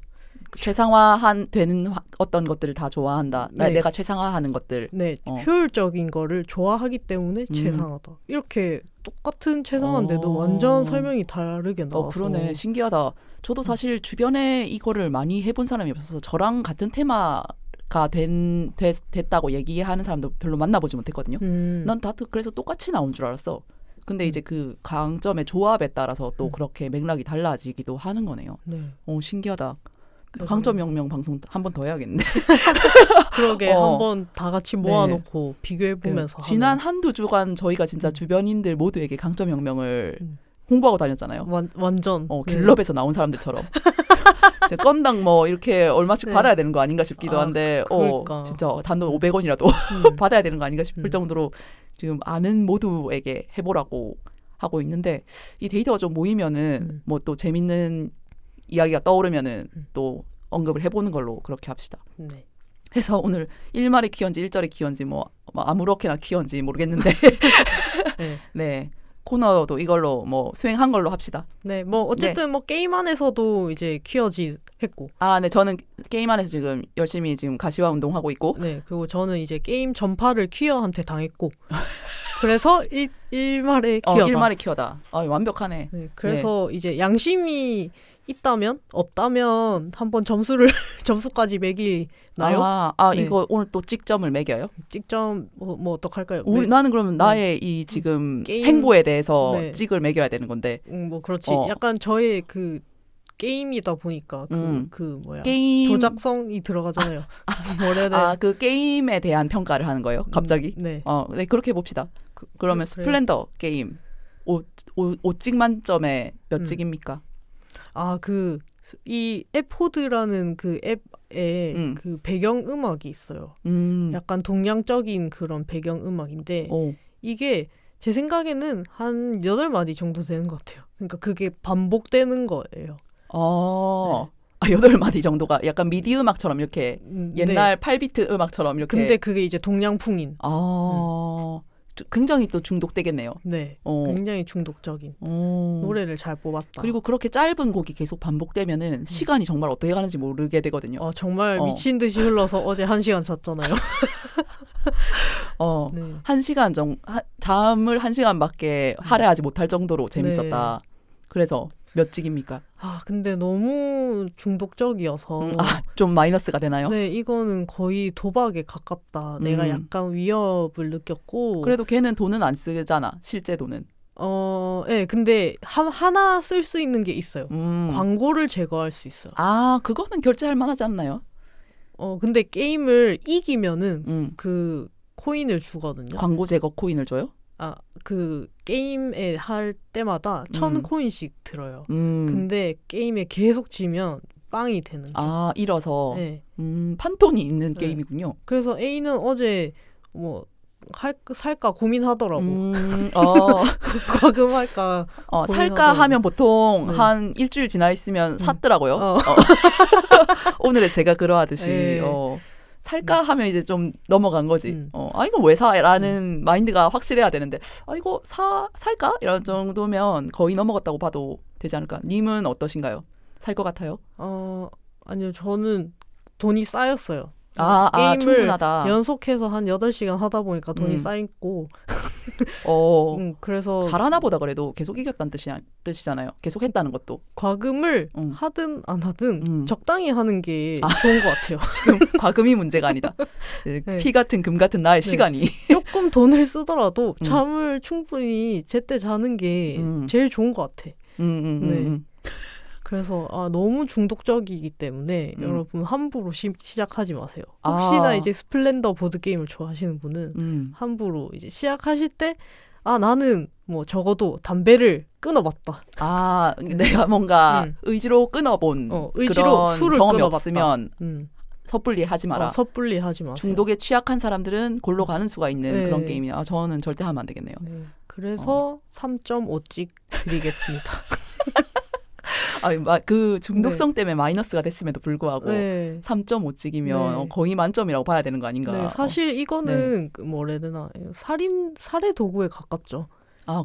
되는 어떤 것들을 다 좋아한다. 내가 최상화하는 것들. 네, 효율적인 거를 좋아하기 때문에 최상화다. 이렇게 똑같은 최상화인데도 완전 설명이 다르게 나와서. 그러네. 신기하다. 저도 사실 주변에 이거를 많이 해본 사람이 없어서 저랑 같은 테마가 됐다고 얘기하는 사람도 별로 만나보지 못했거든요. 난 다 그래서 똑같이 나온 줄 알았어. 근데 이제 그 강점의 조합에 따라서 또 그렇게 맥락이 달라지기도 하는 거네요. 네. 신기하다. 강점혁명 방송 한 번 더 해야겠는데. 그러게 한번 다 같이 모아놓고 비교해보면서 지난 한두 주간 저희가 진짜 주변인들 모두에게 강점혁명을 홍보하고 다녔잖아요. 완전 갤럽에서 나온 사람들처럼. 건당 뭐 이렇게 얼마씩 받아야 되는 거 아닌가 싶기도 한데 그러니까. 진짜 단돈 500원이라도 받아야 되는 거 아닌가 싶을 정도로 지금 아는 모두에게 해보라고 하고 있는데 이 데이터가 좀 모이면은 뭐 또 재밌는 이야기가 떠오르면은 또 언급을 해보는 걸로 그렇게 합시다. 네. 그래서 오늘 1말의 퀴어인지 1절의 퀴어인지 뭐 아무렇게나 퀴어인지 모르겠는데 네. 코너도 이걸로 뭐 수행한 걸로 합시다. 네, 뭐 어쨌든 뭐 게임 안에서도 이제 퀴어지 했고. 네, 저는 게임 안에서 지금 열심히 지금 가시화 운동하고 있고. 네, 그리고 저는 이제 게임 전파를 퀴어한테 당했고. 그래서 1말의 퀴어다. 1말의 퀴어다. 완벽하네. 네, 그래서 이제 양심이 있다면 없다면 한번 점수까지 매기나요? 네. 이거 오늘 또 찍점을 매겨요? 찍점 뭐 어떡할까요? 나는 그러면 나의 이 지금 게임, 행보에 대해서 찍을 매겨야 되는 건데. 뭐 그렇지. 약간 저의 그 게임이다 보니까 게임 조작성이 들어가잖아요. 그 게임에 대한 평가를 하는 거예요? 갑자기? 네. 네, 그렇게 봅시다. 그러면 스플렌더 게임 5찍 만점에 몇 찍입니까? 이 앱포드라는 그 앱에 그 배경음악이 있어요. 약간 동양적인 그런 배경음악인데 이게 제 생각에는 한 8마디 정도 되는 것 같아요. 그러니까 그게 반복되는 거예요. 8마디 정도가 약간 미디 음악처럼 이렇게 옛날 네. 8비트 음악처럼 이렇게. 근데 그게 이제 동양풍인. 굉장히 또 중독되겠네요. 네. 굉장히 중독적인 노래를 잘 뽑았다. 그리고 그렇게 짧은 곡이 계속 반복되면은 시간이 정말 어떻게 가는지 모르게 되거든요. 정말 미친 듯이 흘러서 어제 1시간 잤잖아요. 네. 1시간 잠을 1시간밖에 할애하지 못할 정도로 재밌었다. 네. 그래서 몇 찍입니까? 근데 너무 중독적이어서 좀 마이너스가 되나요? 네, 이거는 거의 도박에 가깝다. 내가 약간 위협을 느꼈고. 그래도 걔는 돈은 안 쓰잖아. 실제 돈은. 네, 근데 하나 쓸 수 있는 게 있어요. 광고를 제거할 수 있어요. 그거는 결제할 만하지 않나요? 근데 게임을 이기면은 그 코인을 주거든요. 광고 제거 코인을 줘요? 그 게임에 할 때마다 1,000코인씩 들어요. 근데 게임에 계속 지면 빵이 되는 거. 잃어서. 네. 판돈이 있는 게임이군요. 그래서 A는 어제 뭐 살까 고민하더라고. 과금할까. 살까 하면 보통 한 일주일 지나 있으면 샀더라고요. 오늘의 제가 그러하듯이. 살까 하면 이제 좀 넘어간 거지. 이거 왜 사? 라는 마인드가 확실해야 되는데, 이거 살까? 이런 정도면 거의 넘어갔다고 봐도 되지 않을까? 님은 어떠신가요? 살 것 같아요? 아니요, 저는 돈이 쌓였어요. 게임을 충분하다. 연속해서 한 8시간 하다 보니까 돈이 쌓이고. 그래서 잘하나 보다. 그래도 계속 이겼다는 뜻이잖아요. 계속 했다는 것도. 과금을 하든 안 하든 적당히 하는 게 좋은 것 같아요. 지금 과금이 문제가 아니다. 네. 피 같은 금 같은 나의 시간이. 조금 돈을 쓰더라도 잠을 충분히 제때 자는 게 제일 좋은 것 같아. 네. 그래서 너무 중독적이기 때문에 여러분 함부로 시작하지 마세요. 혹시나 이제 스플렌더 보드게임을 좋아하시는 분은 함부로 이제 시작하실 때 나는 뭐 적어도 담배를 끊어봤다. 내가 뭔가 의지로 끊어본 의지로 그런 술을 경험이 끊어봤다. 없으면 섣불리 하지 마라. 섣불리 하지 마세요. 중독에 취약한 사람들은 골로 가는 수가 있는 그런 게임이야. 저는 절대 하면 안 되겠네요. 네. 그래서 3.5찍 드리겠습니다. 그 중독성 때문에 마이너스가 됐음에도 불구하고 3.5찍이면 거의 만점이라고 봐야 되는 거 아닌가. 네, 사실 이거는 뭐라 해야 되나, 살해 도구에 가깝죠.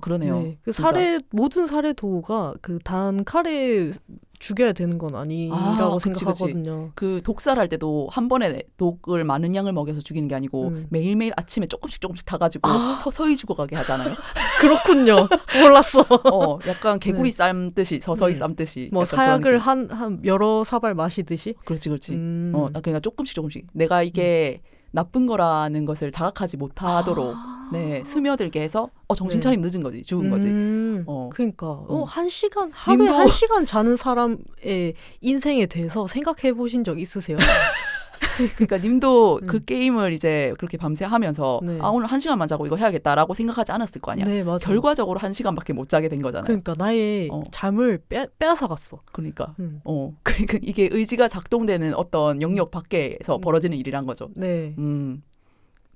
그러네요. 네, 모든 살해 도구가 그 단칼에 죽여야 되는 건 아니라고 생각하거든요. 그 독살할 때도 한 번에 독을 많은 양을 먹여서 죽이는 게 아니고 매일매일 아침에 조금씩 타가지고 서서히 죽어가게 하잖아요. 그렇군요. 몰랐어. 약간 개구리 삶듯이 서서히 삶듯이. 뭐 사약을 한 여러 사발 마시듯이. 그렇지. 그러니까 조금씩 내가 이게 나쁜 거라는 것을 자각하지 못하도록 스며들게 해서 정신 차림 늦은 거지, 죽은 거지. 그러니까 1시간 하루에 1시간 자는 사람의 인생에 대해서 생각해 보신 적 있으세요? 그러니까 님도 그 게임을 이제 그렇게 밤새 하면서 오늘 1시간만 자고 이거 해야겠다라고 생각하지 않았을 거 아니야. 네, 맞아. 결과적으로 1시간밖에 못 자게 된 거잖아요. 그러니까 나의 잠을 빼앗아갔어. 그러니까 그러니까 이게 의지가 작동되는 어떤 영역 밖에서 벌어지는 일이란 거죠. 네.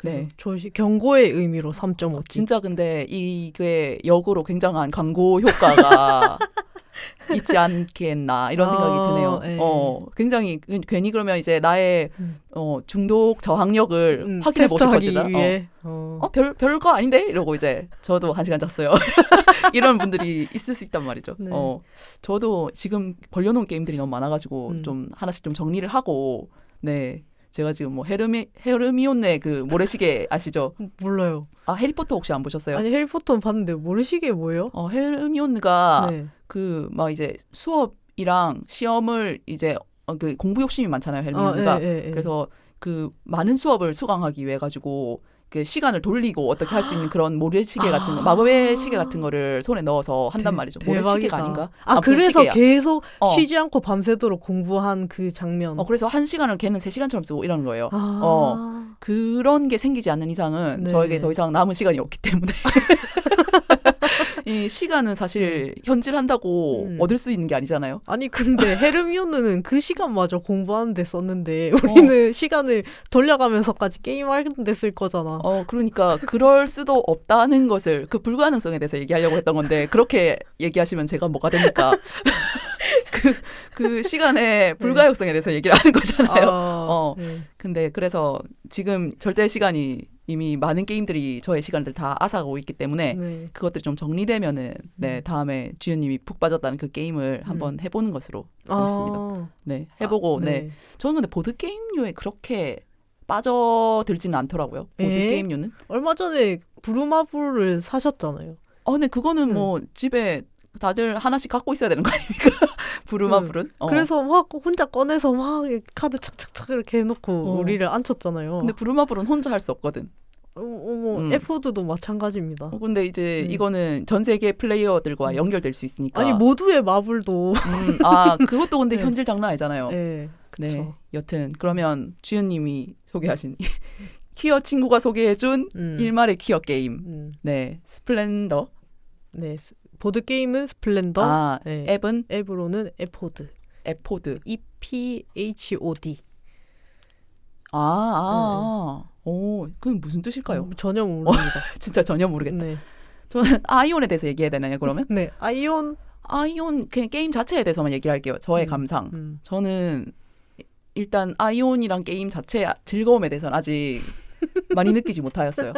네. 경고의 의미로 3.5. 진짜 근데 이게 역으로 굉장한 광고 효과가 있지 않겠나 이런 생각이 드네요. 굉장히 괜히 그러면 이제 나의 중독 저항력을 확인해 보실 것이다. 별거 아닌데 이러고 이제 저도 1시간 잤어요. 이런 분들이 있을 수 있단 말이죠. 네. 저도 지금 벌려놓은 게임들이 너무 많아가지고 좀 하나씩 좀 정리를 하고 제가 지금 뭐 헤르미온네 그 모래시계 아시죠? 몰라요. 해리포터 혹시 안 보셨어요? 아니 해리포터는 봤는데 모래시계 뭐예요? 헤르미온느가 그 막 이제 수업이랑 시험을 이제 그 공부 욕심이 많잖아요, 헤르미온느가. 그래서 그 많은 수업을 수강하기 위해 가지고 그 시간을 돌리고 어떻게 할 수 있는 그런 모래시계 같은 거, 마법의 시계 같은 거를 손에 넣어서 한단 말이죠. 모래시계가 아닌가? 그래서 시계야. 계속 쉬지 않고 밤새도록 공부한 그 장면. 그래서 1시간을 걔는 3시간처럼 쓰고 이러는 거예요. 그런 게 생기지 않는 이상은 저에게 더 이상 남은 시간이 없기 때문에 이 시간은 사실 현질한다고 얻을 수 있는 게 아니잖아요. 아니 근데 헤르미온느는 그 시간마저 공부하는 데 썼는데 우리는 시간을 돌려가면서까지 게임하는 데 쓸 거잖아. 그러니까 그럴 수도 없다는 것을 그 불가능성에 대해서 얘기하려고 했던 건데 그렇게 얘기하시면 제가 뭐가 됩니까? 그 시간에 불가역성에 대해서 얘기를 하는 거잖아요. 네. 근데 그래서 지금 절대 시간이 이미 많은 게임들이 저의 시간들 다 앗아가고 있기 때문에 네. 그것들이 좀 정리되면은 네, 다음에 주연님이 푹 빠졌다는 그 게임을 한번 해보는 것으로 하겠습니다. 네, 해보고 네. 저는 근데 보드 게임류에 그렇게 빠져들지는 않더라고요. 보드 게임류는. 얼마 전에 부루마블을 사셨잖아요. 근데 그거는 뭐 집에 다들 하나씩 갖고 있어야 되는 거 아닙니까? 부루마블은. 그래서 막 혼자 꺼내서 막 카드 착착착 이렇게 해놓고 우리를 앉혔잖아요. 근데 부루마블은 혼자 할 수 없거든. 에포드도 마찬가지입니다. 근데 이제 이거는 전 세계 플레이어들과 연결될 수 있으니까. 아니 모두의 마블도. 그것도 근데 현질 장난 아니잖아요. 네, 그쵸. 네, 여튼 그러면 주연님이 소개하신 퀴어 친구가 소개해준 일말의 퀴어 게임. 네, 스플렌더. 네, 보드 게임은 스플렌더. 네. 앱으로는 에포드. EPHOD. 오, 그건 무슨 뜻일까요? 전혀 모릅니다. 진짜 전혀 모르겠다. 네. 저는 아이온에 대해서 얘기해야 되나요, 그러면? 네, 아이온 그냥 게임 자체에 대해서만 얘기할게요. 저의 감상. 저는 일단 아이온이랑 게임 자체의 즐거움에 대해서는 아직 많이 느끼지 못하였어요.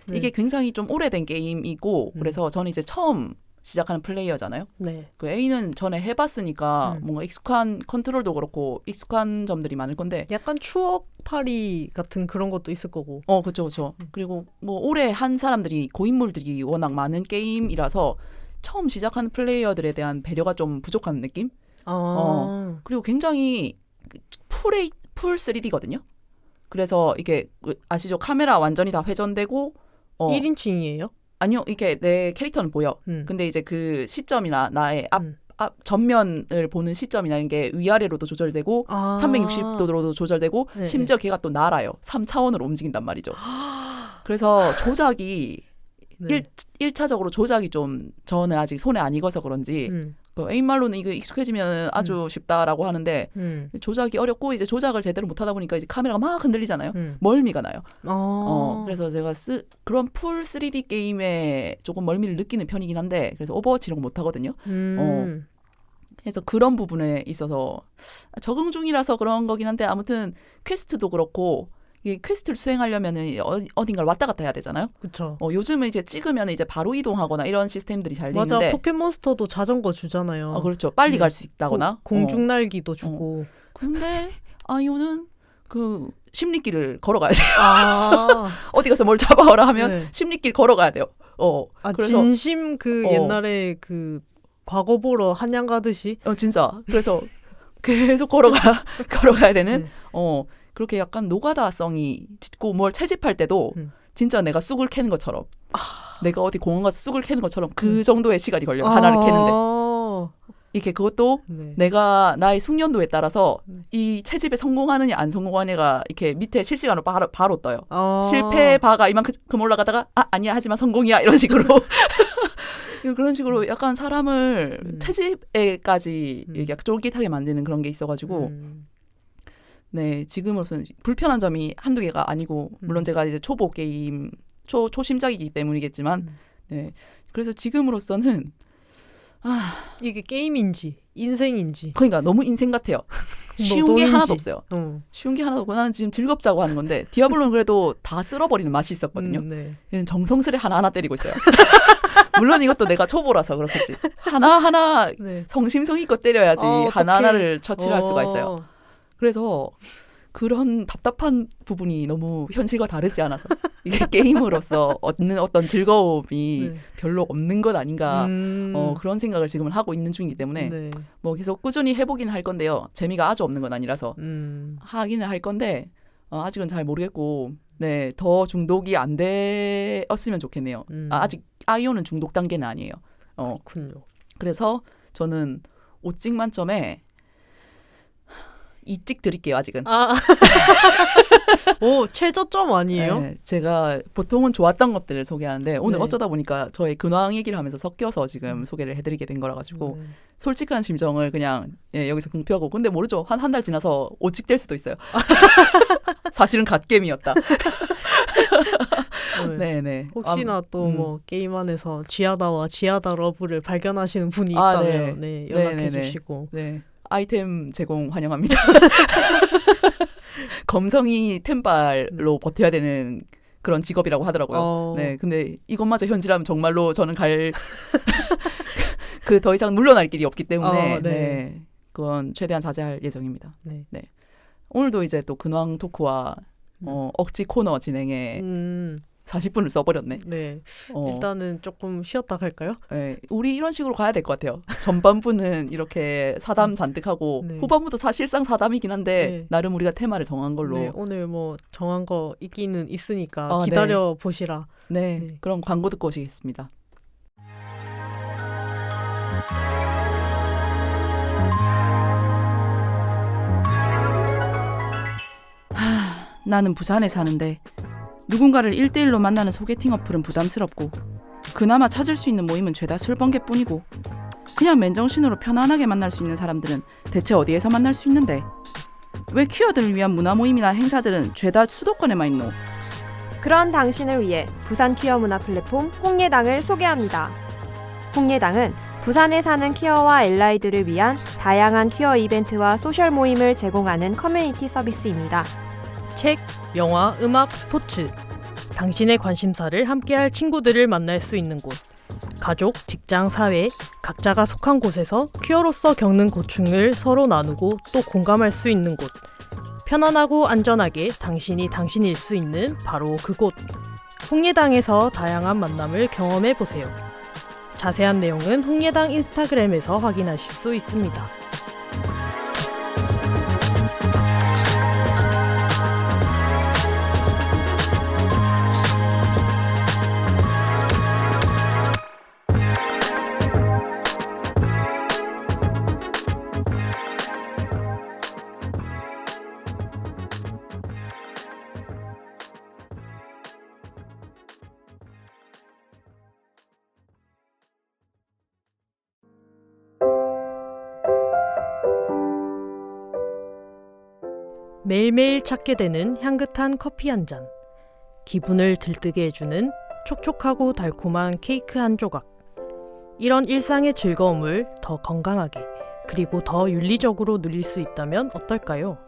네. 이게 굉장히 좀 오래된 게임이고 그래서 저는 이제 처음 시작하는 플레이어잖아요. 네. 그 A는 전에 해봤으니까 뭔가 익숙한 컨트롤도 그렇고 익숙한 점들이 많을 건데 약간 추억팔이 같은 그런 것도 있을 거고. 그렇죠. 그리고 뭐 오래 한 사람들이 고인물들이 워낙 많은 게임이라서 처음 시작하는 플레이어들에 대한 배려가 좀 부족한 느낌? 그리고 굉장히 풀 3D거든요. 그래서 이게 아시죠? 카메라 완전히 다 회전되고 1인칭이에요? 아니요. 이게 내 캐릭터는 보여. 근데 이제 그 시점이나 나의 앞 전면을 보는 시점이나 이런 게 위아래로도 조절되고 360도로도 조절되고 네. 심지어 걔가 또 날아요. 3차원으로 움직인단 말이죠. 그래서 조작이 1차적으로 조작이 좀 저는 아직 손에 안 익어서 그런지 그 에임말로는 이거 익숙해지면 아주 쉽다라고 하는데 조작이 어렵고 이제 조작을 제대로 못하다 보니까 이제 카메라가 막 흔들리잖아요. 멀미가 나요. 그래서 제가 그런 풀 3D 게임에 조금 멀미를 느끼는 편이긴 한데 그래서 오버워치 이런 거 못하거든요. 그래서 그런 부분에 있어서 적응 중이라서 그런 거긴 한데 아무튼 퀘스트도 그렇고 이 퀘스트를 수행하려면은 어딘가를 왔다 갔다 해야 되잖아요. 그렇죠. 요즘은 이제 찍으면 이제 바로 이동하거나 이런 시스템들이 잘 돼 있는데. 맞아. 포켓몬스터도 자전거 주잖아요. 그렇죠. 빨리 갈 수 있다거나. 공중 날기도 주고. 근데 아이오는 그 심리길을 걸어가야 돼요. 어디 가서 뭘 잡아오라 하면 심리길 걸어가야 돼요. 그래서 진심 옛날에 그 과거 보러 한양 가듯이. 진짜. 그래서 계속 걸어가야 되는. 그렇게 약간 노가다성이 짙고 뭘 채집할 때도 진짜 내가 쑥을 캐는 것처럼 내가 어디 공원 가서 쑥을 캐는 것처럼 그 정도의 시간이 걸려요. 하나를 캐는데. 이게 그것도 내가 나의 숙련도에 따라서 이 채집에 성공하느냐 안 성공하느냐가 이렇게 밑에 실시간으로 바로 떠요. 실패 바가 이만큼 올라가다가 아니야 하지만 성공이야 이런 식으로. 그런 식으로 약간 사람을 채집에까지 이렇게 쫄깃하게 만드는 그런 게 있어가지고 네, 지금으로서는 불편한 점이 한두 개가 아니고 물론 제가 이제 초보 게임 초심작이기 때문이겠지만 네. 그래서 지금으로서는 이게 게임인지 인생인지 그러니까 너무 인생 같아요. 쉬운 게 하나도 없어요. 쉬운 게 하나도 없고 나는 지금 즐겁자고 하는 건데 디아블로는 그래도 다 쓸어버리는 맛이 있었거든요. 얘는 정성스레 하나하나 때리고 있어요. 물론 이것도 내가 초보라서 그렇겠지. 하나하나 성심성의껏 때려야지 하나하나를 처치를 할 수가 있어요. 그래서 그런 답답한 부분이 너무 현실과 다르지 않아서 이게 게임으로서 얻는 어떤 즐거움이 별로 없는 것 아닌가 그런 생각을 지금은 하고 있는 중이기 때문에 뭐 계속 꾸준히 해보긴 할 건데요. 재미가 아주 없는 건 아니라서 하기는 할 건데 아직은 잘 모르겠고 네, 더 중독이 안 되었으면 좋겠네요. 아직 아이오는 중독 단계는 아니에요. 그렇군요. 그래서 저는 5찍 만점에 2찍 드릴게요. 아직은. 오, 최저점 아니에요? 네, 제가 보통은 좋았던 것들을 소개하는데 오늘 어쩌다 보니까 저의 근황 얘기를 하면서 섞여서 지금 소개를 해드리게 된 거라 가지고 솔직한 심정을 그냥 여기서 공표하고 근데 모르죠. 한 달 지나서 5찍 될 수도 있어요. 사실은 갓겜이었다. 네네. 혹시나 또 뭐 게임 안에서 지하다와 지하다 러브를 발견하시는 분이 있다면 네, 연락해 주시고. 네. 아이템 제공 환영합니다. 검성이 템발로 버텨야 되는 그런 직업이라고 하더라고요. 네, 근데 이것마저 현실하면 정말로 저는 그 더 이상 물러날 길이 없기 때문에 네, 그건 최대한 자제할 예정입니다. 네. 오늘도 이제 또 근황 토크와 억지 코너 진행에 40분을 써버렸네. 네. 일단은 조금 쉬었다 갈까요? 네. 우리 이런 식으로 가야 될 것 같아요. 전반부는 이렇게 사담 잔뜩 하고 후반부도 사실상 사담이긴 한데 나름 우리가 테마를 정한 걸로. 네. 오늘 뭐 정한 거 있기는 있으니까 기다려 보시라. 네. 그럼 광고 듣고 오시겠습니다. 나는 부산에 사는데 누군가를 1대1로 만나는 소개팅 어플은 부담스럽고 그나마 찾을 수 있는 모임은 죄다 술번개뿐이고 그냥 맨정신으로 편안하게 만날 수 있는 사람들은 대체 어디에서 만날 수 있는데 왜 퀴어들을 위한 문화 모임이나 행사들은 죄다 수도권에만 있노? 그런 당신을 위해 부산 퀴어 문화 플랫폼 홍예당을 소개합니다. 홍예당은 부산에 사는 퀴어와 엘라이들을 위한 다양한 퀴어 이벤트와 소셜 모임을 제공하는 커뮤니티 서비스입니다. 책, 영화, 음악, 스포츠. 당신의 관심사를 함께할 친구들을 만날 수 있는 곳. 가족, 직장, 사회, 각자가 속한 곳에서 퀴어로서 겪는 고충을 서로 나누고 또 공감할 수 있는 곳. 편안하고 안전하게 당신이 당신일 수 있는 바로 그곳. 홍예당에서 다양한 만남을 경험해보세요. 자세한 내용은 홍예당 인스타그램에서 확인하실 수 있습니다. 매일매일 찾게 되는 향긋한 커피 한 잔. 기분을 들뜨게 해주는 촉촉하고 달콤한 케이크 한 조각. 이런 일상의 즐거움을 더 건강하게 그리고 더 윤리적으로 누릴 수 있다면 어떨까요?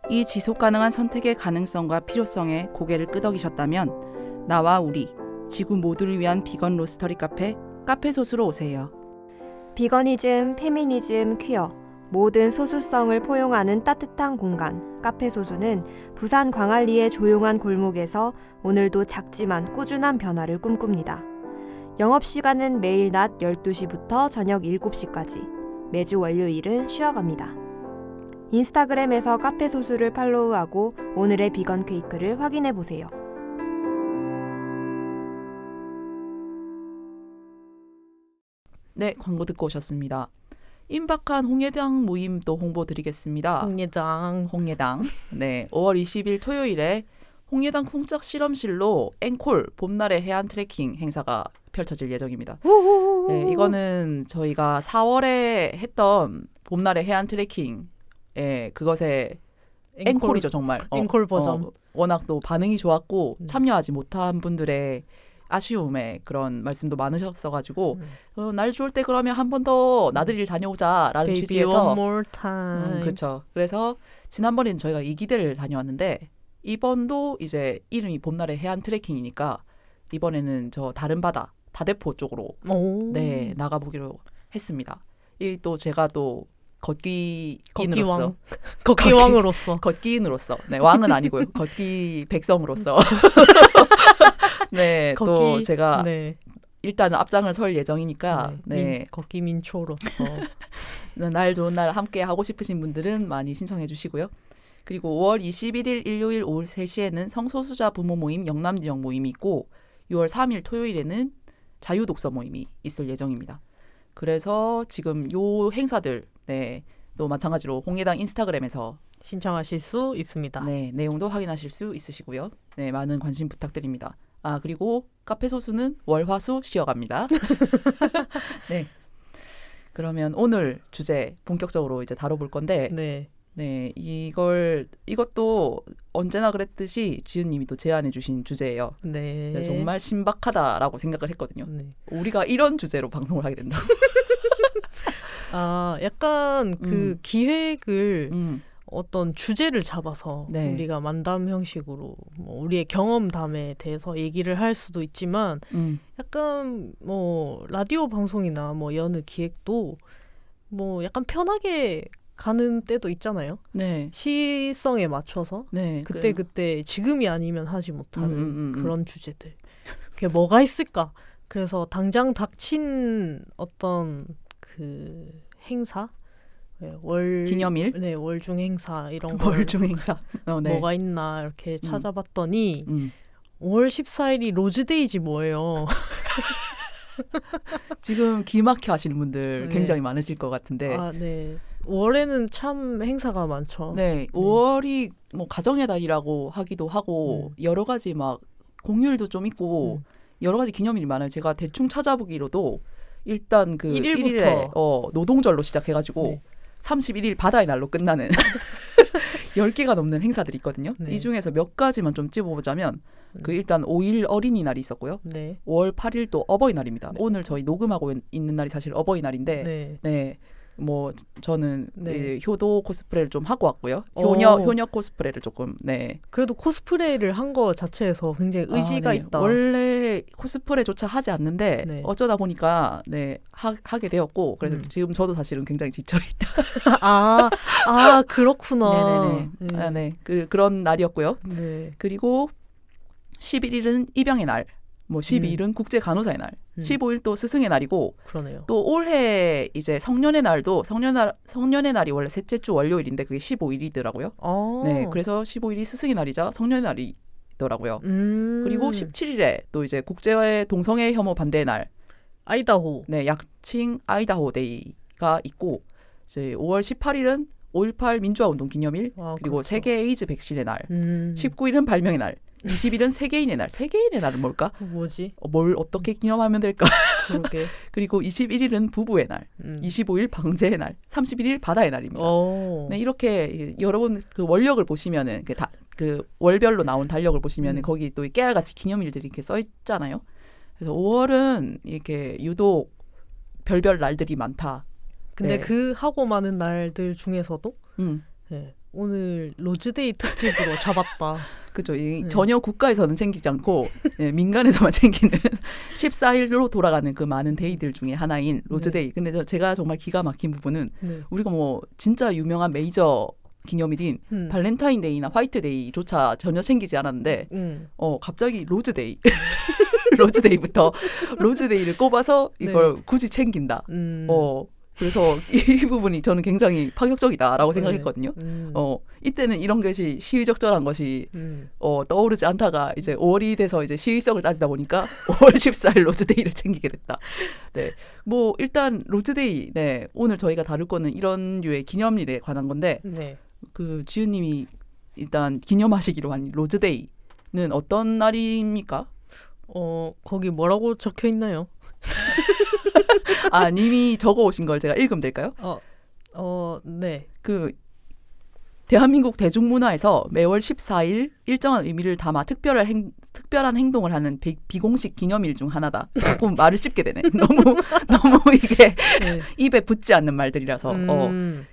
이 지속 가능한 선택의 가능성과 필요성에 고개를 끄덕이셨다면 나와 우리 지구 모두를 위한 비건 로스터리 카페소스로 오세요. 비거니즘, 페미니즘, 퀴어 모든 소수성을 포용하는 따뜻한 공간 카페소수는 부산 광안리의 조용한 골목에서 오늘도 작지만 꾸준한 변화를 꿈꿉니다. 영업시간은 매일 낮 12시부터 저녁 7시까지 매주 월요일은 쉬어갑니다. 인스타그램에서 카페소수를 팔로우하고 오늘의 비건 케이크를 확인해보세요. 네, 광고 듣고 오셨습니다. 임박한 홍예당 모임 또 홍보 드리겠습니다. 홍예당. 네, 5월 20일 토요일에 홍예당 쿵짝 실험실로 앵콜 봄날의 해안 트레킹 행사가 펼쳐질 예정입니다. 네, 이거는 저희가 4월에 했던 봄날의 해안 트레킹 그것의 앵콜이죠, 정말. 앵콜 버전. 워낙 또 반응이 좋았고 참여하지 못한 분들의 아쉬움에 그런 말씀도 많으셨어가지고 날 좋을 때 그러면 한 번 더 나들이를 다녀오자라는 취지에서 one more time. 그렇죠. 그래서 지난번에는 저희가 이기대를 다녀왔는데 이번도 이제 이름이 봄날의 해안 트레킹이니까 이번에는 저 다른 바다 다대포 쪽으로 네 나가보기로 했습니다. 이 또 제가 또 걷기인으로서 걷기인으로서 네 왕은 아니고요. 걷기 백성으로서 네, 또 제가 일단 앞장을 설 예정이니까 걷기 민초로서 날 좋은 날 함께 하고 싶으신 분들은 많이 신청해 주시고요. 그리고 5월 21일 일요일 오후 3시에는 성소수자 부모 모임 영남지역 모임이 있고 6월 3일 토요일에는 자유독서 모임이 있을 예정입니다. 그래서 지금 요 행사들 또 마찬가지로 홍예당 인스타그램에서 신청하실 수 있습니다. 네, 내용도 확인하실 수 있으시고요. 네, 많은 관심 부탁드립니다. 아, 그리고 카페소수는 월화수 쉬어갑니다. 네. 그러면 오늘 주제 본격적으로 이제 다뤄볼 건데 네, 이것도 언제나 그랬듯이 지은님이 또 제안해 주신 주제예요. 네. 제가 정말 신박하다라고 생각을 했거든요. 네. 우리가 이런 주제로 방송을 하게 된다. 약간 그 기획을 음. 어떤 주제를 잡아서 네. 우리가 만담 형식으로 뭐 우리의 경험담에 대해서 얘기를 할 수도 있지만 약간 뭐 라디오 방송이나 뭐 여느 기획도 뭐 약간 편하게 가는 때도 있잖아요. 네. 시성에 맞춰서 네. 그때 지금이 아니면 하지 못하는 그런 주제들. 그게 뭐가 있을까? 그래서 당장 닥친 어떤 그 행사, 기념일, 네, 월중 행사 이런 거, 월중 행사, 네. 뭐가 있나 이렇게 찾아봤더니 5월 14일이 로즈데이지 뭐예요. 지금 기막혀 하시는 분들 네. 굉장히 많으실 것 같은데. 네. 5월에는 참 행사가 많죠. 네, 5월이 뭐 가정의 달이라고 하기도 하고 여러 가지 막 공휴일도 좀 있고 여러 가지 기념일이 많아요. 제가 대충 찾아보기로도 일단 그 1일에 노동절로 시작해가지고 네. 31일 바다의 날로 끝나는 10개가 넘는 행사들이 있거든요. 네. 이 중에서 몇 가지만 좀 찝어보자면 그 일단 5일 어린이날이 있었고요. 네. 5월 8일 또 어버이날입니다. 네. 오늘 저희 녹음하고 있는 날이 사실 어버이날인데 네. 뭐 저는 네. 효도 코스프레를 좀 하고 왔고요. 효녀 코스프레를 조금 그래도 코스프레를 한 거 자체에서 굉장히 의지가 있다. 원래 코스프레조차 하지 않는데 어쩌다 보니까 하게 되었고 그래서 지금 저도 사실은 굉장히 지쳐 있다. 그렇구나. 네네네. 그런 날이었고요. 네. 그리고 11일은 입양의 날. 뭐 12일은 국제 간호사의 날, 15일 또 스승의 날이고, 그러네요. 또 올해 이제 성년의 날도 성년의 날이 원래 셋째 주 월요일인데 그게 15일이더라고요. 네, 그래서 15일이 스승의 날이자 성년의 날이더라고요. 그리고 17일에 또 이제 국제 동성애 혐오 반대의 날, 아이다호. 네, 약칭 아이다호 데이가 있고, 이제 5월 18일은 5.18 민주화 운동 기념일, 그리고 그렇죠. 세계 에이즈 백신의 날, 19일은 발명의 날. 20일은 세계인의 날. 세계인의 날은 뭘까? 뭐지? 뭘 어떻게 기념하면 될까? 그러게. 그리고 21일은 부부의 날, 25일 방제의 날, 31일 바다의 날입니다. 네, 이렇게 여러분 그 원력을 보시면은 그 월별로 나온 달력을 보시면은 거기 또 깨알같이 기념일들이 이렇게 써 있잖아요. 그래서 5월은 이렇게 유독 별별 날들이 많다. 근데 그 하고 많은 날들 중에서도 오늘 로즈데이 특집으로 잡았다. 그죠. 전혀 국가에서는 챙기지 않고 민간에서만 챙기는 14일로 돌아가는 그 많은 데이들 중에 하나인 로즈데이. 근데 제가 정말 기가 막힌 부분은 우리가 뭐 진짜 유명한 메이저 기념일인 발렌타인데이나 화이트데이조차 전혀 챙기지 않았는데 갑자기 로즈데이. 로즈데이부터 로즈데이를 꼽아서 이걸 굳이 챙긴다. 그래서 이 부분이 저는 굉장히 파격적이다라고 생각했거든요. 이때는 이런 것이 시의적절한 것이 떠오르지 않다가 이제 5월이 돼서 이제 시의성을 따지다 보니까 5월 14일 로즈데이를 챙기게 됐다. 네, 뭐 일단 로즈데이, 오늘 저희가 다룰 거는 이런 류의 기념일에 관한 건데, 그 지은님이 일단 기념하시기로 한 로즈데이는 어떤 날입니까? 거기 뭐라고 적혀 있나요? 님이 적어 오신 걸 제가 읽으면 될까요? 네. 그 대한민국 대중문화에서 매월 14일 일정한 의미를 담아 특별한 행동을 하는 비공식 기념일 중 하나다. 조금 말을 씹게 되네. 너무 이게 입에 붙지 않는 말들이라서.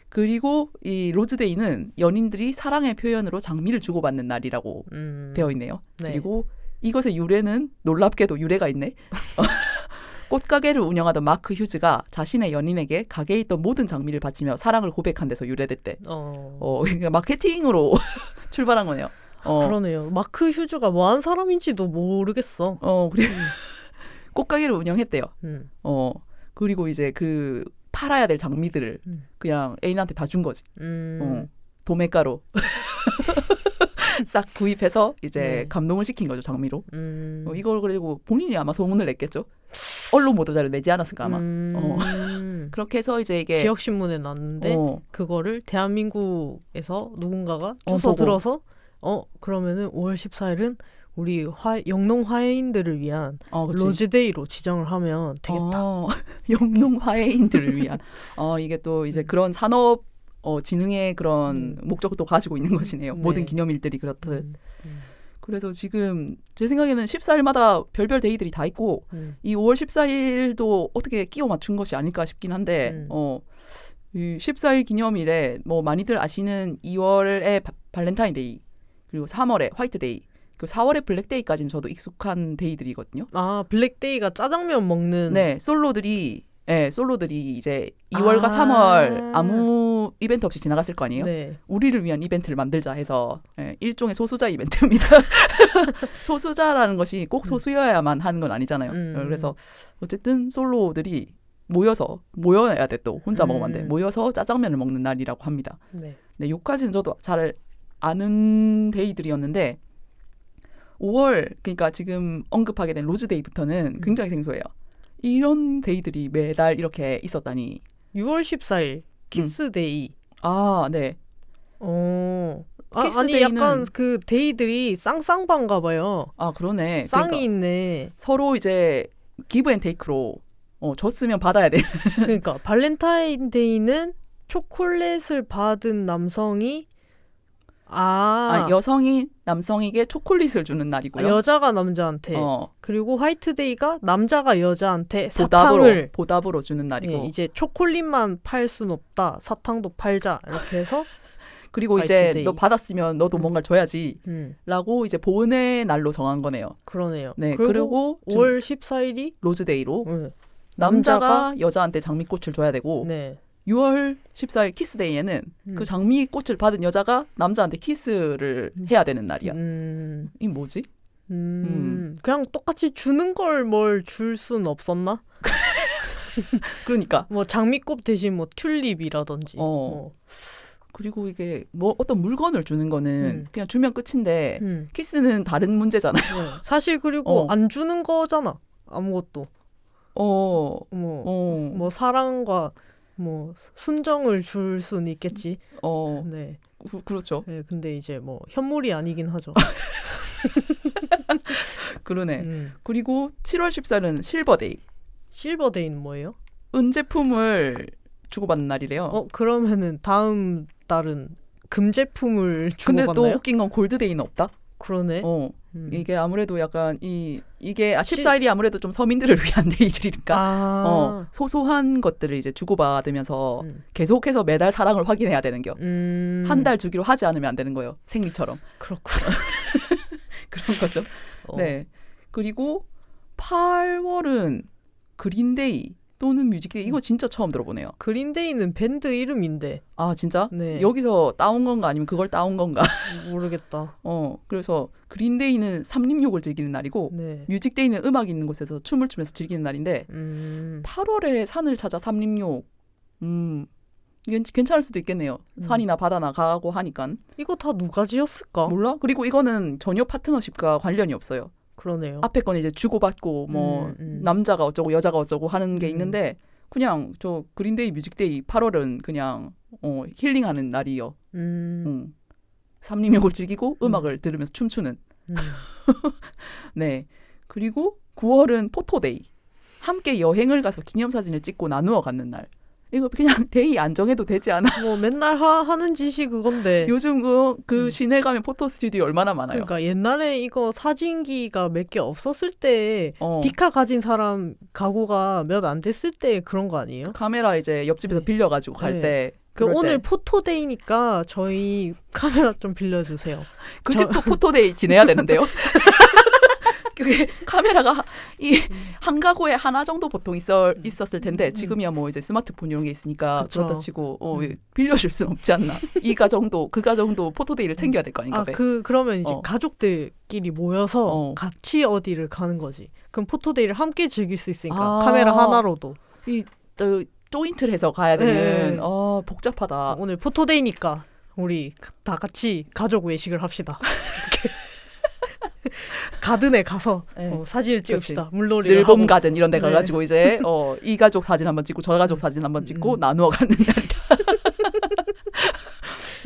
그리고 이 로즈데이는 연인들이 사랑의 표현으로 장미를 주고받는 날이라고 되어 있네요. 그리고 이것의 유래는 놀랍게도 유래가 있네. 꽃가게를 운영하던 마크 휴즈가 자신의 연인에게 가게에 있던 모든 장미를 바치며 사랑을 고백한 데서 유래됐대. 그러니까 마케팅으로 출발한 거네요. 그러네요. 마크 휴즈가 뭐한 사람인지도 모르겠어. 그래. 꽃가게를 운영했대요. 그리고 이제 그 팔아야 될 장미들을 그냥 애인한테 다 준 거지. 도매가로. 싹 구입해서 이제 감동을 시킨 거죠, 장미로. 이걸 그리고 본인이 아마 소문을 냈겠죠. 언론 보도자료 내지 않았을까 아마. 그렇게 해서 이제 이게 지역신문에 났는데 그거를 대한민국에서 누군가가 주워 들어서 그러면은 5월 14일은 우리 영농 화해인들을 위한 로즈데이로 지정을 하면 되겠다. 영농 화해인들을 위한. 이게 또 이제 그런 산업 지능의 그런 목적도 가지고 있는 것이네요. 네. 모든 기념일들이 그렇듯. 그래서 지금 제 생각에는 14일마다 별별 데이들이 다 있고 이 5월 14일도 어떻게 끼워 맞춘 것이 아닐까 싶긴 한데 이 14일 기념일에 뭐 많이들 아시는 2월에 발렌타인데이 그리고 3월에 화이트데이 그 4월에 블랙데이까지는 저도 익숙한 데이들이거든요. 아 블랙데이가 짜장면 먹는. 네, 솔로들이 이제 2월과 3월 아무 이벤트 없이 지나갔을 거 아니에요. 네. 우리를 위한 이벤트를 만들자 해서 일종의 소수자 이벤트입니다. 소수자라는 것이 꼭 소수여야만 하는 건 아니잖아요. 그래서 어쨌든 솔로들이 모여야 돼. 또 혼자 먹으면 안 돼. 모여서 짜장면을 먹는 날이라고 합니다. 네. 네, 요까지는 저도 잘 아는 데이들이었는데 5월 그러니까 지금 언급하게 된 로즈데이부터는 굉장히 생소해요. 이런 데이들이 매달 이렇게 있었다니. 6월 14일 키스데이. 아, 네. 아니 약간 그 데이들이 쌍쌍반가 봐요. 아, 그러네. 쌍이 그러니까 있네. 서로 이제 기브 앤 테이크로 줬으면 받아야 돼. 그러니까 발렌타인데이는 초콜릿을 받은 남성이 여성이 남성에게 초콜릿을 주는 날이고요. 여자가 남자한테. 그리고 화이트데이가 남자가 여자한테 보답으로 주는 날이고. 예, 이제 초콜릿만 팔 순 없다. 사탕도 팔자. 이렇게 해서 그리고 이제 너 받았으면 너도 뭔가를 줘야지. 라고 이제 보은의 날로 정한 거네요. 그러네요. 네, 그리고 5월 14일이 로즈데이로 남자가 여자한테 장미꽃을 줘야 되고 네. 6월 14일 키스데이에는 그 장미꽃을 받은 여자가 남자한테 키스를 해야 되는 날이야. 이 뭐지? 그냥 똑같이 주는 걸 뭘 줄 순 없었나? 그러니까 뭐 장미꽃 대신 뭐 튤립이라든지. 그리고 이게 뭐 어떤 물건을 주는 거는 그냥 주면 끝인데 키스는 다른 문제잖아요. 사실 그리고 안 주는 거잖아. 아무것도. 뭐 사랑과 뭐 순정을 줄 수는 있겠지. 네. 그렇죠. 네, 근데 이제 뭐 현물이 아니긴 하죠. 그러네. 그리고 7월 14일은 실버데이. 실버데이는 뭐예요? 은제품을 주고받는 날이래요. 그러면은 다음 달은 금제품을 주고받나요? 근데 또 웃긴 건 골드데이는 없다. 그러네. 이게 아무래도 약간 이게 14일이 아무래도 좀 서민들을 위한 데이들이니까 소소한 것들을 이제 주고받으면서 계속해서 매달 사랑을 확인해야 되는겨. 한 달 주기로 하지 않으면 안 되는 거예요. 생리처럼. 그렇구나. 그런 거죠. 네. 그리고 8월은 그린데이 또는 뮤직데이. 이거 진짜 처음 들어보네요. 그린데이는 밴드 이름인데. 아, 진짜? 네. 여기서 따온 건가 아니면 그걸 따온 건가? 모르겠다. 그래서 그린데이는 삼림욕을 즐기는 날이고 네. 뮤직데이는 음악이 있는 곳에서 춤을 추면서 즐기는 날인데 8월에 산을 찾아 삼림욕. 이게 괜찮을 수도 있겠네요. 산이나 바다나 가고 하니까. 이거 다 누가 지었을까? 몰라? 그리고 이거는 전혀 파트너십과 관련이 없어요. 그러네요. 앞에 건 이제 주고받고 뭐 남자가 어쩌고 여자가 어쩌고 하는 게 있는데 그냥 저 그린데이 뮤직데이 8월은 그냥 힐링하는 날이요. 삼림욕을 즐기고 음악을 들으면서 춤추는. 네. 그리고 9월은 포토데이. 함께 여행을 가서 기념사진을 찍고 나누어 갖는 날. 이거 그냥 데이 안 정해도 되지 않아? 뭐 맨날 하는 짓이 그건데. 요즘 그 시내 가면 포토 스튜디오 얼마나 많아요. 그러니까 옛날에 이거 사진기가 몇 개 없었을 때 디카 가진 사람 가구가 몇 안 됐을 때 그런 거 아니에요? 카메라 이제 옆집에서 빌려가지고 갈 때. 오늘 포토데이니까 저희 카메라 좀 빌려주세요. 그 집도 포토데이 지내야 되는데요. 그게 카메라가 한 가구에 하나 정도 보통 있었을 텐데 지금이야 뭐 이제 스마트폰 이런 게 있으니까 그쵸. 그렇다 치고 빌려줄 수는 없지 않나. 이 가정도 그 가정도 포토데이를 챙겨야 될 거 아닌가. 그러면 이제 가족들끼리 모여서 같이 어디를 가는 거지. 그럼 포토데이를 함께 즐길 수 있으니까 카메라 하나로도. 조인트를 해서 가야 되는. 복잡하다. 오늘 포토데이니까 우리 다 같이 가족 외식을 합시다. 이렇게. 가든에 가서 사진을 찍읍시다. 물놀이를 늘봄 하고. 가든 이런 데 가가지고 이제 이 가족 사진 한번 찍고 저 가족 사진 한번 찍고 나누어 가는 날이다.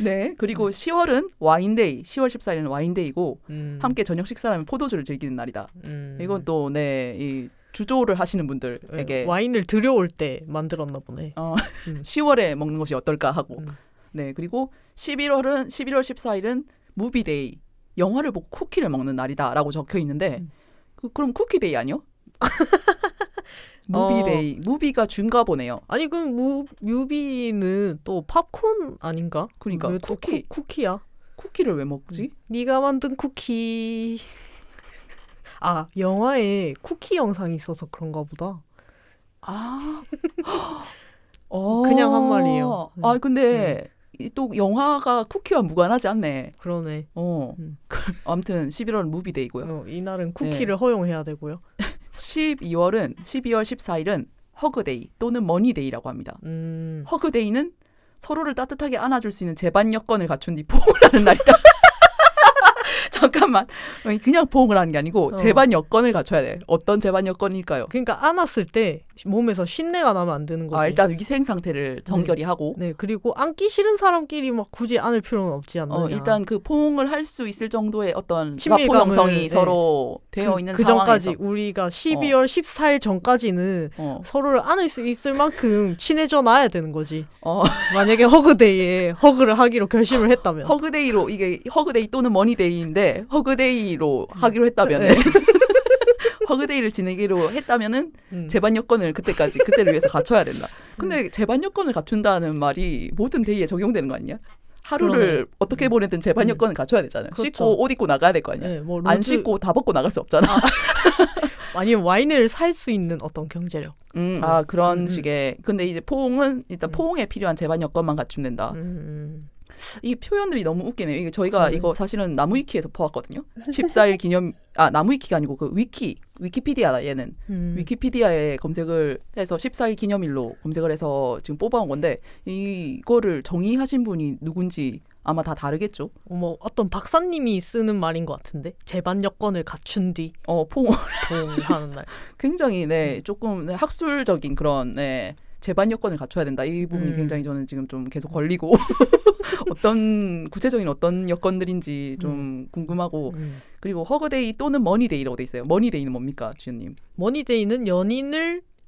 네. 그리고 10월은 와인데이. 10월 14일은 와인데이고 함께 저녁 식사하면 포도주를 즐기는 날이다. 이건 또 이 주조를 하시는 분들에게 와인을 들여올 때 만들었나 보네. 10월에 먹는 것이 어떨까 하고 네, 그리고 11월 14일은 무비데이. 영화를 보고 쿠키를 먹는 날이다라고 적혀 있는데 그럼 쿠키데이 아니요? 무비데이. 무비가 준가 보네요. 아니 그럼 뮤비는 또 팝콘 아닌가? 그러니까 왜 또 쿠키야? 쿠키를 왜 먹지? 네가 만든 쿠키. 아, 영화에 쿠키 영상이 있어서 그런가 보다. 아, 그냥 한 말이에요. 아, 근데 또 영화가 쿠키와 무관하지 않네. 그러네. 아무튼 11월은 무비데이고요. 이날은 쿠키를 허용해야 되고요. 12월 14일은 허그데이 또는 머니데이라고 합니다. 허그데이는 서로를 따뜻하게 안아줄 수 있는 재반 여건을 갖춘 뒤 포옹을 하는 날이다. 잠깐만. 그냥 포옹을 하는 게 아니고 재반 여건을 갖춰야 돼. 어떤 재반 여건일까요? 그러니까 안았을 때 몸에서 신내가 나면 안 되는 거지. 일단 위생 상태를 정결히 하고. 네. 그리고 안기 싫은 사람끼리 막 굳이 안을 필요는 없지 않느냐. 일단 그 포옹을 할 수 있을 정도의 어떤 친밀감을, 라포 형성이 서로 되어 있는 그 상황에서. 전까지 우리가 12월 14일 전까지는 서로를 안을 수 있을 만큼 친해져 놔야 되는 거지. 만약에 허그데이에 허그를 하기로 결심을 했다면. 허그데이로 이게 허그데이 또는 머니데이인데 허그데이로 하기로 했다면 네. 허그데이를 지내기로 했다면은 재반 여건을 그때를 위해서 갖춰야 된다. 근데 재반 여건을 갖춘다는 말이 모든 데이에 적용되는 거 아니냐? 하루를 어떻게 보내든 재반 여건을 갖춰야 되잖아요. 그렇죠. 씻고 옷 입고 나가야 될 거 아니야. 네, 뭐 안 씻고 다 벗고 나갈 수 없잖아. 아니면 와인을 살 수 있는 어떤 경제력. 그런 식의. 근데 이제 포옹은 일단 포옹에 필요한 재반 여건만 갖추면 된다. 이 표현들이 너무 웃기네요. 이게 저희가 이거 사실은 나무위키에서 퍼왔거든요. 14일 기념 나무위키가 아니고 그 위키피디아다 얘는. 위키피디아에 검색을 해서 14일 기념일로 검색을 해서 지금 뽑아온 건데 이거를 정의하신 분이 누군지 아마 다 다르겠죠. 뭐 어떤 박사님이 쓰는 말인 것 같은데 재반 여건을 갖춘 뒤 포옹을 하는 날. 굉장히 조금 학술적인 그런 재반 여건을 갖춰야 된다. 이 부분이 굉장히 저는 지금 좀 계속 걸리고 구체적인 어떤 여건들인지 좀 궁금하고 그리고 허그데이 또는 머니데이라고 돼 있어요. 머니데이는 뭡니까, 주연님? 머니데이는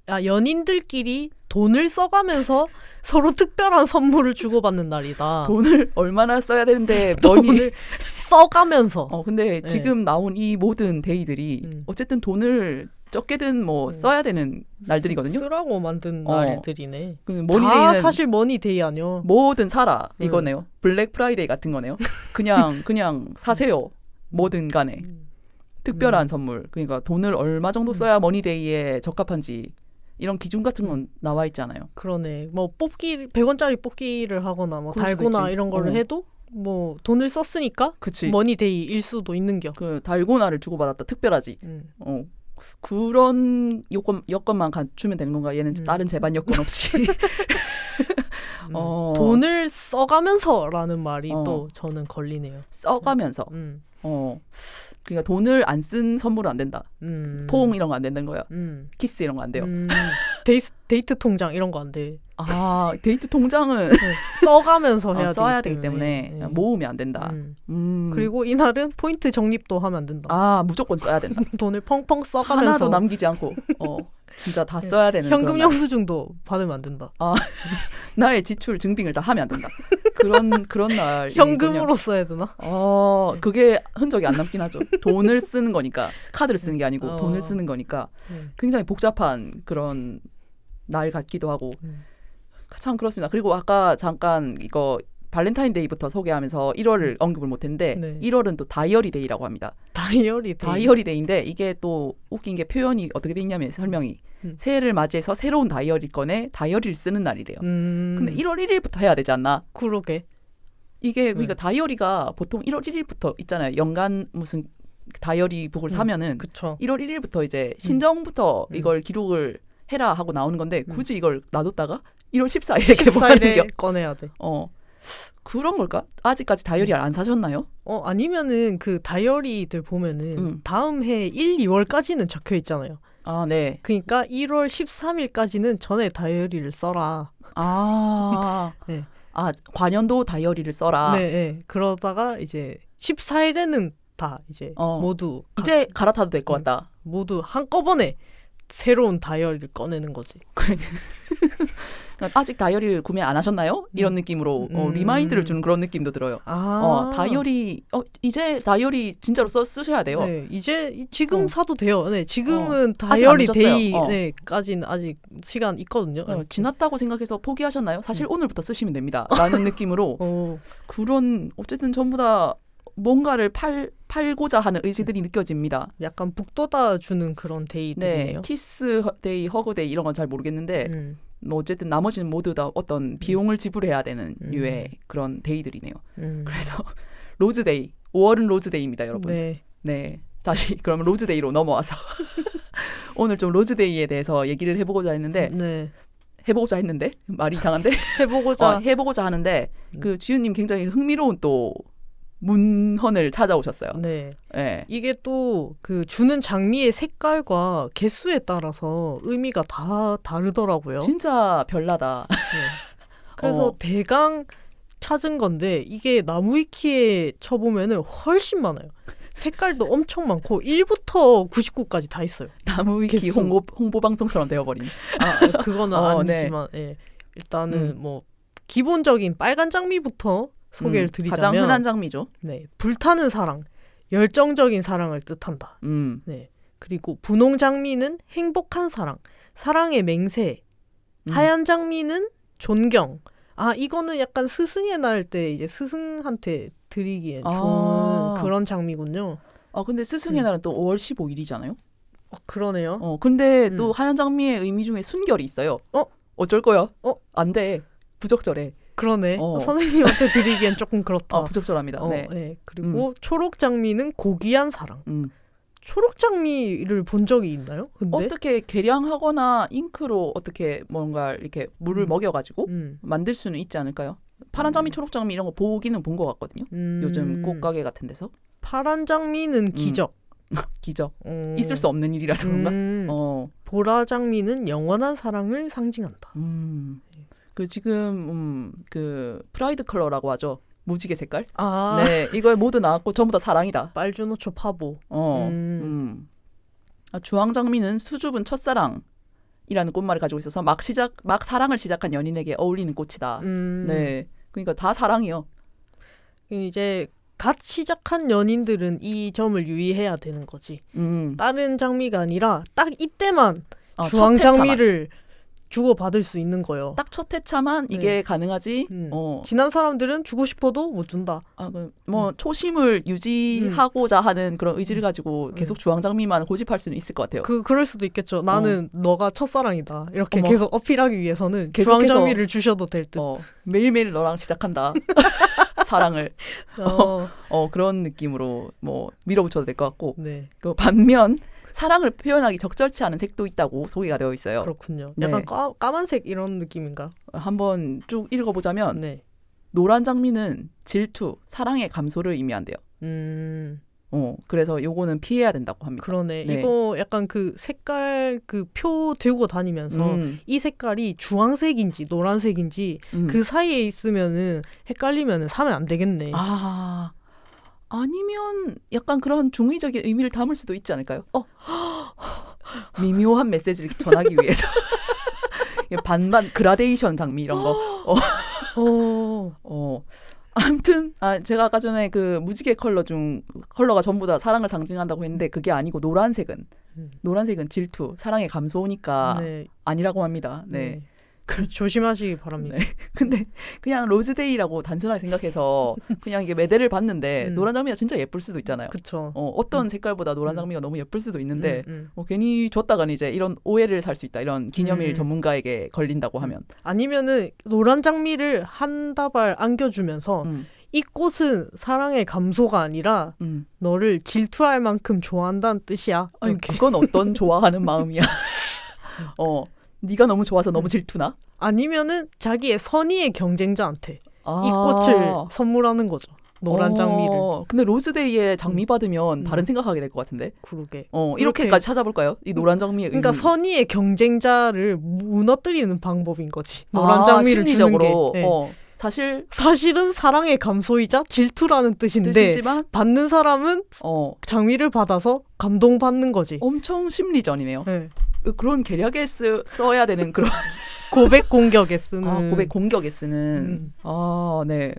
연인들끼리 돈을 써가면서 서로 특별한 선물을 주고받는 날이다. 돈을 얼마나 써야 되는데 돈을 써가면서. 근데 지금 나온 이 모든 데이들이 어쨌든 돈을 적게든 써야 되는 날들이거든요. 쓰라고 만든 날들이네. 머니데이는 사실 머니데이 아니요. 뭐든 사라 이거네요. 블랙 프라이데이 같은 거네요. 그냥 사세요. 뭐든 간에. 특별한 선물. 그러니까 돈을 얼마 정도 써야 머니데이에 적합한지 이런 기준 같은 건 나와 있잖아요. 그러네. 뭐 100원짜리 뽑기를 하거나 뭐 달고나 이런 거를 해도 뭐 돈을 썼으니까 그치. 머니데이일 수도 있는겨. 그 달고나를 주고받았다. 특별하지. 그런 여건만 갖추면 되는 건가? 얘는 다른 재반 여건 없이. 돈을 써가면서라는 말이 또 저는 걸리네요. 써가면서. 그러니까 돈을 안 쓴 선물은 안 된다. 포옹 이런 거 안 된다는 거야. 키스 이런 거 안 돼요. 데이트 통장 이런 거 안 돼. 데이트 통장은 써가면서 해야 써야 되기 때문에 모으면 안 된다. 그리고 이날은 포인트 적립도 하면 안 된다. 무조건 써야 된다. 돈을 펑펑 써가면서 하나도 남기지 않고 진짜 다 써야 되는 현금 영수증도 받으면 안 된다. 나의 지출 증빙을 다 하면 안 된다. 그런 날 현금으로 써야 되나? 그게 흔적이 안 남긴 하죠. 돈을 쓰는 거니까 카드를 쓰는 게 아니고 돈을 쓰는 거니까 굉장히 복잡한 그런 날 같기도 하고 참 그렇습니다. 그리고 아까 잠깐 이거 발렌타인데이부터 소개하면서 1월을 언급을 못했는데 1월은 또 다이어리데이라고 합니다. 다이어리데이인데 이게 또 웃긴 게 표현이 어떻게 돼 있냐면 설명이 새해를 맞이해서 새로운 다이어리 꺼내 다이어리를 쓰는 날이래요. 근데 1월 1일부터 해야 되지 않나? 그러게. 이게 그러니까 다이어리가 보통 1월 1일부터 있잖아요. 연간 무슨 다이어리 북을 사면은 그쵸. 1월 1일부터 이제 신정부터 이걸 기록을 해라 하고 나오는 건데 굳이 이걸 놔뒀다가 1월 14일에 개봉하는 꺼내야 돼. 그런 걸까? 아직까지 다이어리 안 사셨나요? 아니면은 그 다이어리들 보면은 다음 해 1, 2월까지는 적혀 있잖아요. 네. 그러니까 1월 13일까지는 전에 다이어리를 써라. 네. 관연도 다이어리를 써라. 네. 그러다가 이제 14일에는 다 이제 모두 이제 갈아타도 될 것 같다. 모두 한꺼번에 새로운 다이어리를 꺼내는 거지. 그러니까 아직 다이어리를 구매 안 하셨나요? 이런 느낌으로 리마인드를 주는 그런 느낌도 들어요. 다이어리 이제 다이어리 진짜로 쓰셔야 돼요. 네, 이제 지금 사도 돼요. 네, 지금은 아직 안 다이어리 늦었어요. 데이까지는 아직 시간 있거든요. 지났다고 생각해서 포기하셨나요? 사실 오늘부터 쓰시면 됩니다. 라는 느낌으로 그런 어쨌든 전부 다 뭔가를 팔고자 하는 의지들이 느껴집니다. 약간 북돋아 주는 그런 데이들이네요. 네, 키스 데이, 허그 데이 이런 건 잘 모르겠는데 뭐 어쨌든 나머지는 모두 다 어떤 비용을 지불해야 되는 류의 그런 데이들이네요. 그래서 로즈데이, 5월은 로즈데이입니다, 여러분. 네. 다시 그러면 로즈데이로 넘어와서 오늘 좀 로즈데이에 대해서 얘기를 해보고자 했는데 말이 이상한데 해보고자 하는데 그 지윤님 굉장히 흥미로운 또 문헌을 찾아오셨어요. 네. 네. 이게 또 그 주는 장미의 색깔과 개수에 따라서 의미가 다 다르더라고요. 진짜 별나다. 네. 그래서 대강 찾은 건데 이게 나무위키에 쳐보면은 훨씬 많아요. 색깔도 엄청 많고 1부터 99까지 다 있어요. 나무위키 홍보 방송처럼 되어버린. 그거는 아니지만 네. 일단은 뭐 기본적인 빨간 장미부터 소개를 드리자면 가장 흔한 장미죠. 네, 불타는 사랑, 열정적인 사랑을 뜻한다. 네, 그리고 분홍 장미는 행복한 사랑, 사랑의 맹세. 하얀 장미는 존경. 이거는 약간 스승의 날 때 이제 스승한테 드리기엔 좋은 그런 장미군요. 근데 스승의 날은 또 5월 15일이잖아요. 그러네요. 근데 또 하얀 장미의 의미 중에 순결이 있어요. 어쩔 거야? 안 돼. 부적절해. 그러네. 선생님한테 드리기엔 조금 그렇다. 부적절합니다. 네. 그리고 초록 장미는 고귀한 사랑. 초록 장미를 본 적이 있나요? 근데? 어떻게 계량하거나 잉크로 어떻게 뭔가 이렇게 물을 먹여가지고 만들 수는 있지 않을까요? 파란 장미, 초록 장미 이런 거 보기는 본 것 같거든요. 요즘 꽃가게 같은 데서. 파란 장미는 기적. 기적. 있을 수 없는 일이라서 그런가? 보라 장미는 영원한 사랑을 상징한다. 그 지금 그 프라이드 컬러라고 하죠. 무지개 색깔. 네, 이거 모두 나왔고 전부 다 사랑이다. 빨주노초 파보. 주황 장미는 수줍은 첫사랑이라는 꽃말을 가지고 있어서 막 사랑을 시작한 연인에게 어울리는 꽃이다. 네, 그러니까 다 사랑이요. 이제 갓 시작한 연인들은 이 점을 유의해야 되는 거지. 다른 장미가 아니라 딱 이때만 주황 장미를 주고받을 수 있는 거예요. 딱 첫 회차만 이게 가능하지. 지난 사람들은 주고 싶어도 못 준다. 초심을 유지하고자 하는 그런 의지를 가지고 계속 주황장미만 고집할 수는 있을 것 같아요. 그럴 수도 있겠죠. 나는 너가 첫사랑이다. 이렇게 계속 어필하기 위해서는 주황장미를 주셔도 될 듯. 매일매일 너랑 시작한다. 사랑을. 그런 느낌으로 뭐 밀어붙여도 될 것 같고. 네. 그 반면 사랑을 표현하기 적절치 않은 색도 있다고 소개가 되어 있어요. 그렇군요. 약간 까만색 이런 느낌인가? 한번 쭉 읽어보자면 노란 장미는 질투, 사랑의 감소를 의미한대요. 그래서 요거는 피해야 된다고 합니다. 그러네. 이거 약간 그 색깔 그 표 들고 다니면서 이 색깔이 주황색인지 노란색인지 그 사이에 있으면은 헷갈리면은 사면 안 되겠네. 아니면 약간 그런 중의적인 의미를 담을 수도 있지 않을까요? 미묘한 메시지를 전하기 위해서. 반반 그라데이션 장미 이런 거. 아무튼 제가 아까 전에 그 무지개 컬러가 전부 다 사랑을 상징한다고 했는데 그게 아니고 노란색은 질투, 사랑의 감소니까 아니라고 합니다. 네. 조심하시기 바랍니다. 네. 근데 그냥 로즈데이라고 단순하게 생각해서 그냥 이게 매대를 봤는데 노란 장미가 진짜 예쁠 수도 있잖아요. 그쵸. 어떤 색깔보다 노란 장미가 너무 예쁠 수도 있는데 괜히 줬다가는 이제 이런 오해를 살 수 있다. 이런 기념일 전문가에게 걸린다고 하면. 아니면은 노란 장미를 한 다발 안겨주면서 이 꽃은 사랑의 감소가 아니라 너를 질투할 만큼 좋아한다는 뜻이야. 아니, 그건 어떤 좋아하는 마음이야. 네가 너무 좋아서 너무 질투나? 아니면은 자기의 선의의 경쟁자한테 이 꽃을 선물하는 거죠. 노란 장미를. 근데 로즈데이에 장미 받으면 다른 생각하게 될 것 같은데. 그러게. 이렇게까지 찾아볼까요? 이 노란 장미의 의미. 그러니까 선의의 경쟁자를 무너뜨리는 방법인 거지. 노란 장미를 심리적으로. 주는 게. 사실은 사랑의 감소이자 질투라는 뜻인데 뜻이지만 받는 사람은 장미를 받아서 감동받는 거지. 엄청 심리전이네요. 네. 그런 계략에 써야 되는 그런 고백 공격에 쓰는. 고백 공격에 쓰는. 네.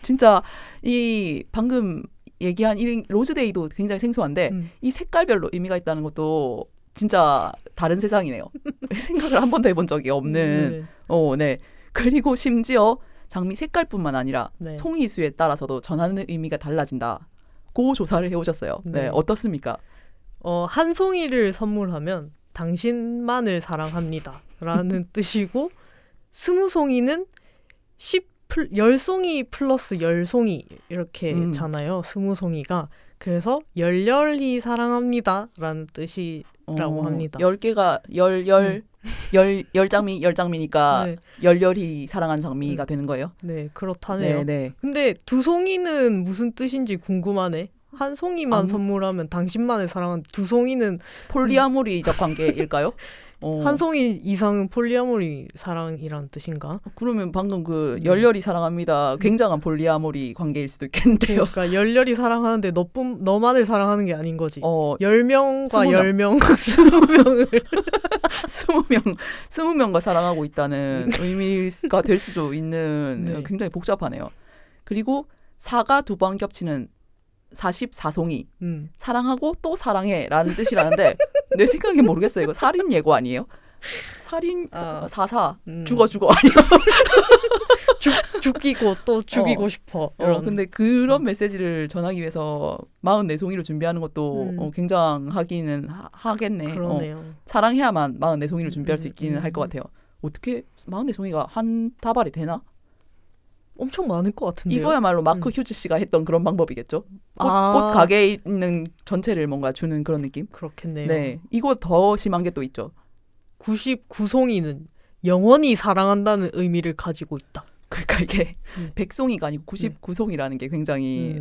진짜 이 방금 얘기한 이 로즈데이도 굉장히 생소한데 이 색깔별로 의미가 있다는 것도 진짜 다른 세상이네요. 생각을 한 번도 해본 적이 없는. 네. 그리고 심지어 장미 색깔뿐만 아니라 네. 송이 수에 따라서도 전하는 의미가 달라진다. 그 조사를 해오셨어요. 네. 어떻습니까? 한 송이를 선물하면 당신만을 사랑합니다 라는 뜻이고 20송이는 10송이 플러스 10송이 이렇게 잖아요. 20송이가. 그래서 열렬히 사랑합니다 라는 뜻이라고 합니다. 10개가 열 장미니까 네. 열렬히 사랑한 장미가 되는 거예요? 네, 그렇다네요. 네. 근데 2송이는 무슨 뜻인지 궁금하네. 한 송이만 선물하면 당신만을 사랑한 2송이는 폴리아모리적 관계일까요? 한 송이 이상은 폴리아모리 사랑이란 뜻인가? 그러면 방금 그 열렬히 사랑합니다. 굉장한 폴리아모리 관계일 수도 있겠는데요. 그러니까 열렬히 사랑하는데 너만을 사랑하는 게 아닌 거지. 10명과 10명, 20명을 20명과 사랑하고 있다는 의미가 될 수도 있는 굉장히 복잡하네요. 그리고 4가 2번 겹치는 44송이 사랑하고 또 사랑해라는 뜻이라는데 내 생각엔 모르겠어요. 이거 살인 예고 아니에요? 살인 44 죽어 아니요? 죽이고 또 죽이고 싶어. 근데 그런 메시지를 전하기 위해서 44송이를 준비하는 것도 굉장하기는 하겠네. 그러네요. 사랑해야만 44송이를 준비할 수 있기는 할 것 같아요. 어떻게 44송이가 한 다발이 되나? 엄청 많을 것 같은데요. 이거야말로 마크 휴즈 씨가 했던 그런 방법이겠죠. 꽃 가게에 있는 전체를 뭔가 주는 그런 느낌? 그렇겠네요. 네, 이거 더 심한 게 또 있죠. 99송이는 영원히 사랑한다는 의미를 가지고 있다. 그러니까 이게 100송이가 아니고 99송이라는 게 굉장히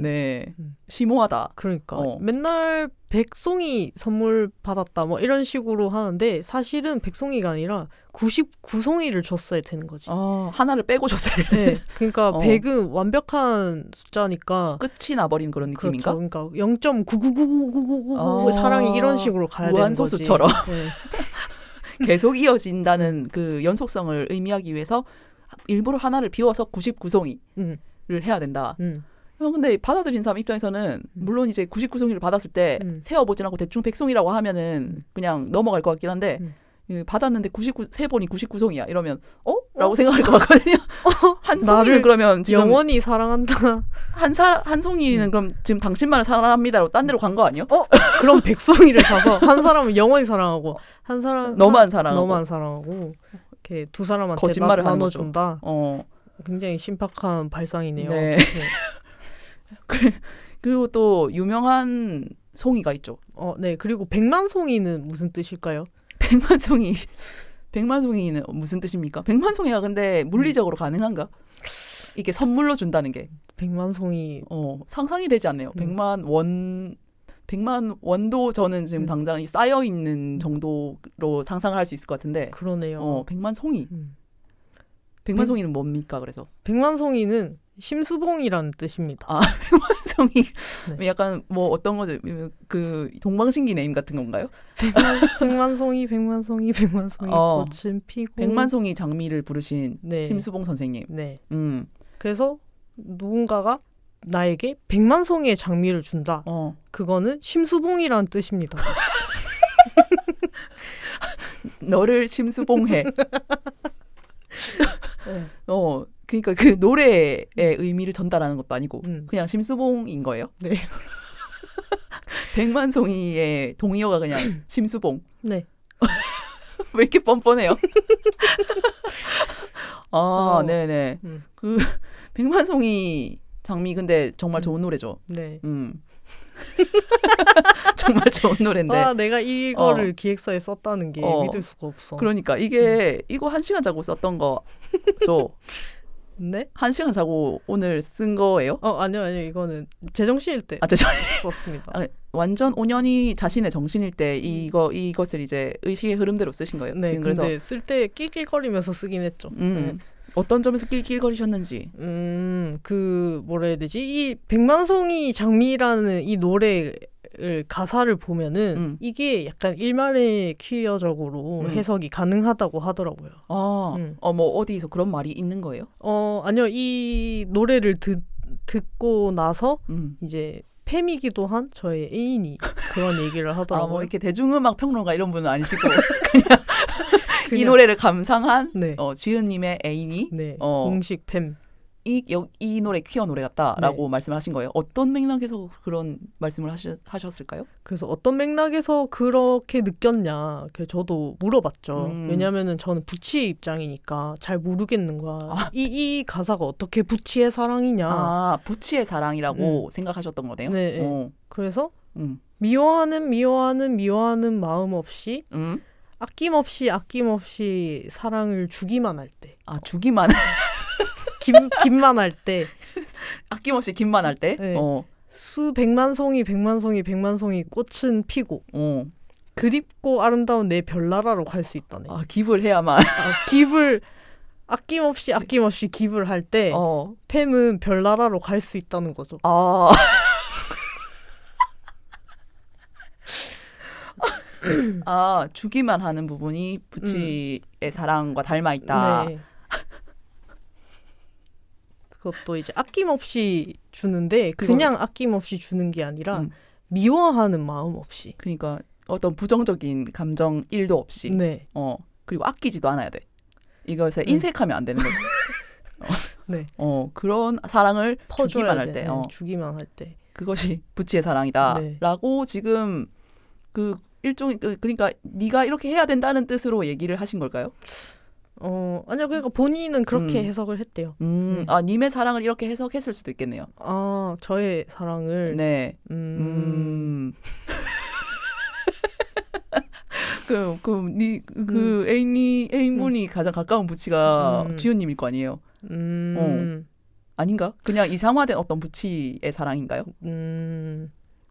심오하다. 그러니까 맨날 100송이 선물 받았다 뭐 이런 식으로 하는데 사실은 100송이가 아니라 99송이를 줬어야 되는 거지. 하나를 빼고 줬어야 돼. 네, 그러니까 100은 완벽한 숫자니까 끝이 나버린 그런 느낌인가? 그렇죠. 그러니까 0.9999999 사랑이 이런 식으로 가야 되는 거지. 무한소수처럼 계속 이어진다는 그 연속성을 의미하기 위해서 일부러 하나를 비워서 99송이를 해야 된다. 근데 받아들인 사람 입장에서는 물론 이제 99송이를 받았을 때 세어보진 않고 대충 100송이라고 하면은 그냥 넘어갈 것 같긴 한데 받았는데 3번이 99송이야 이러면 라고 생각할 것 같거든요. 한 송이는 그러면 지금 영원히 사랑한다. 한 송이는 그럼 지금 당신만을 사랑합니다라고 딴 데로 간 거 아니요? 그럼 100송이를 사서 한 사람은 영원히 사랑하고 한 사람 너만 사랑하고 이렇게 두 사람한테 거짓말을 나눠준다. 굉장히 신박한 발상이네요. 네. 그리고 또 유명한 송이가 있죠. 네. 그리고 백만송이는 무슨 뜻일까요? 백만송이는 무슨 뜻입니까? 백만송이가 근데 물리적으로 가능한가? 이게 선물로 준다는 게. 백만송이 상상이 되지 않네요. 100만 원도 저는 지금 당장 쌓여 있는 정도로 상상을 할 수 있을 것 같은데. 그러네요. 100만 송이. 100만 송이는 뭡니까? 그래서 백만송이는 심수봉이라는 뜻입니다. 백만송이 네. 약간 뭐 어떤 거죠? 그 동방신기 네임 같은 건가요? 백만송이 꽃은 피고 백만송이 장미를 부르신 심수봉 선생님. 네. 그래서 누군가가 나에게 100만송이의 장미를 준다. 그거는 심수봉이라는 뜻입니다. 너를 심수봉해. 그러니까 그 노래의 의미를 전달하는 것도 아니고 그냥 심수봉인 거예요. 네. 백만송이의 동의어가 그냥 심수봉. 네. 왜 이렇게 뻔뻔해요? 네네. 그 백만송이 장미 근데 정말 좋은 노래죠. 네. 정말 좋은 노래인데. 내가 이거를 기획서에 썼다는 게 믿을 수가 없어. 그러니까 이거 1시간 자고 썼던 거죠. 네? 1시간 자고 오늘 쓴 거예요? 아니요. 이거는 제정신일 때 썼습니다. 완전 5년이 자신의 정신일 때 이것을 이제 의식의 흐름대로 쓰신 거예요. 네, 지금 근데 그래서 쓸 때 낄낄거리면서 쓰긴 했죠. 어떤 점에서 낄낄거리셨는지. 그 뭐라 해야 되지? 이 백만송이 장미라는 이 노래를 노래를 가사를 보면은 이게 약간 일말의 퀴어적으로 해석이 가능하다고 하더라고요. 뭐 어디서 그런 말이 있는 거예요? 아니요. 이 노래를 듣고 나서 이제 팸이기도 한 저의 애인이 그런 얘기를 하더라고요. 뭐 이렇게 대중음악 평론가 이런 분은 아니시고 그냥 이 노래를 감상한 네. 지은님의 애인이 네. 공식 팸. 이 노래 퀴어 노래 같다라고 말씀을 하신 거예요. 어떤 맥락에서 그런 말씀을 하셨을까요? 그래서 어떤 맥락에서 그렇게 느꼈냐 저도 물어봤죠. 왜냐하면 저는 부치의 입장이니까 잘 모르겠는 거야. 이 가사가 어떻게 부치의 사랑이냐. 부치의 사랑이라고 생각하셨던 거네요. 네. 그래서 미워하는 마음 없이 아낌없이 사랑을 주기만 할 때. 주기만 김만 할 때. 아낌없이 김만 할 때. 네. 수백만 송이 꽃은 피고 그립고 아름다운 내 별나라로 갈 수 있다네. 기부를 해야만. 기부를 아낌없이 기부를 할 때 팸은 별나라로 갈 수 있다는 거죠. 주기만 하는 부분이 부치의 사랑과 닮아 있다. 네. 그것도 이제 아낌없이 주는데 그냥 아낌없이 주는 게 아니라 미워하는 마음 없이. 그러니까 어떤 부정적인 감정 1도 없이. 네. 그리고 아끼지도 않아야 돼. 이것에 인색하면 안 되는 거죠. 네. 그런 사랑을 퍼줘야 주기만 할 때. 주기만 할 때. 그것이 부치의 사랑이다라고 지금 그 일종의 그러니까 네가 이렇게 해야 된다는 뜻으로 얘기를 하신 걸까요? 아니요. 그러니까 본인은 그렇게 해석을 했대요. 님의 사랑을 이렇게 해석했을 수도 있겠네요. 저의 사랑을. 네. 애인분이 가장 가까운 부치가 지훈님일 거 아니에요. 아닌가? 그냥 이상화된 어떤 부치의 사랑인가요?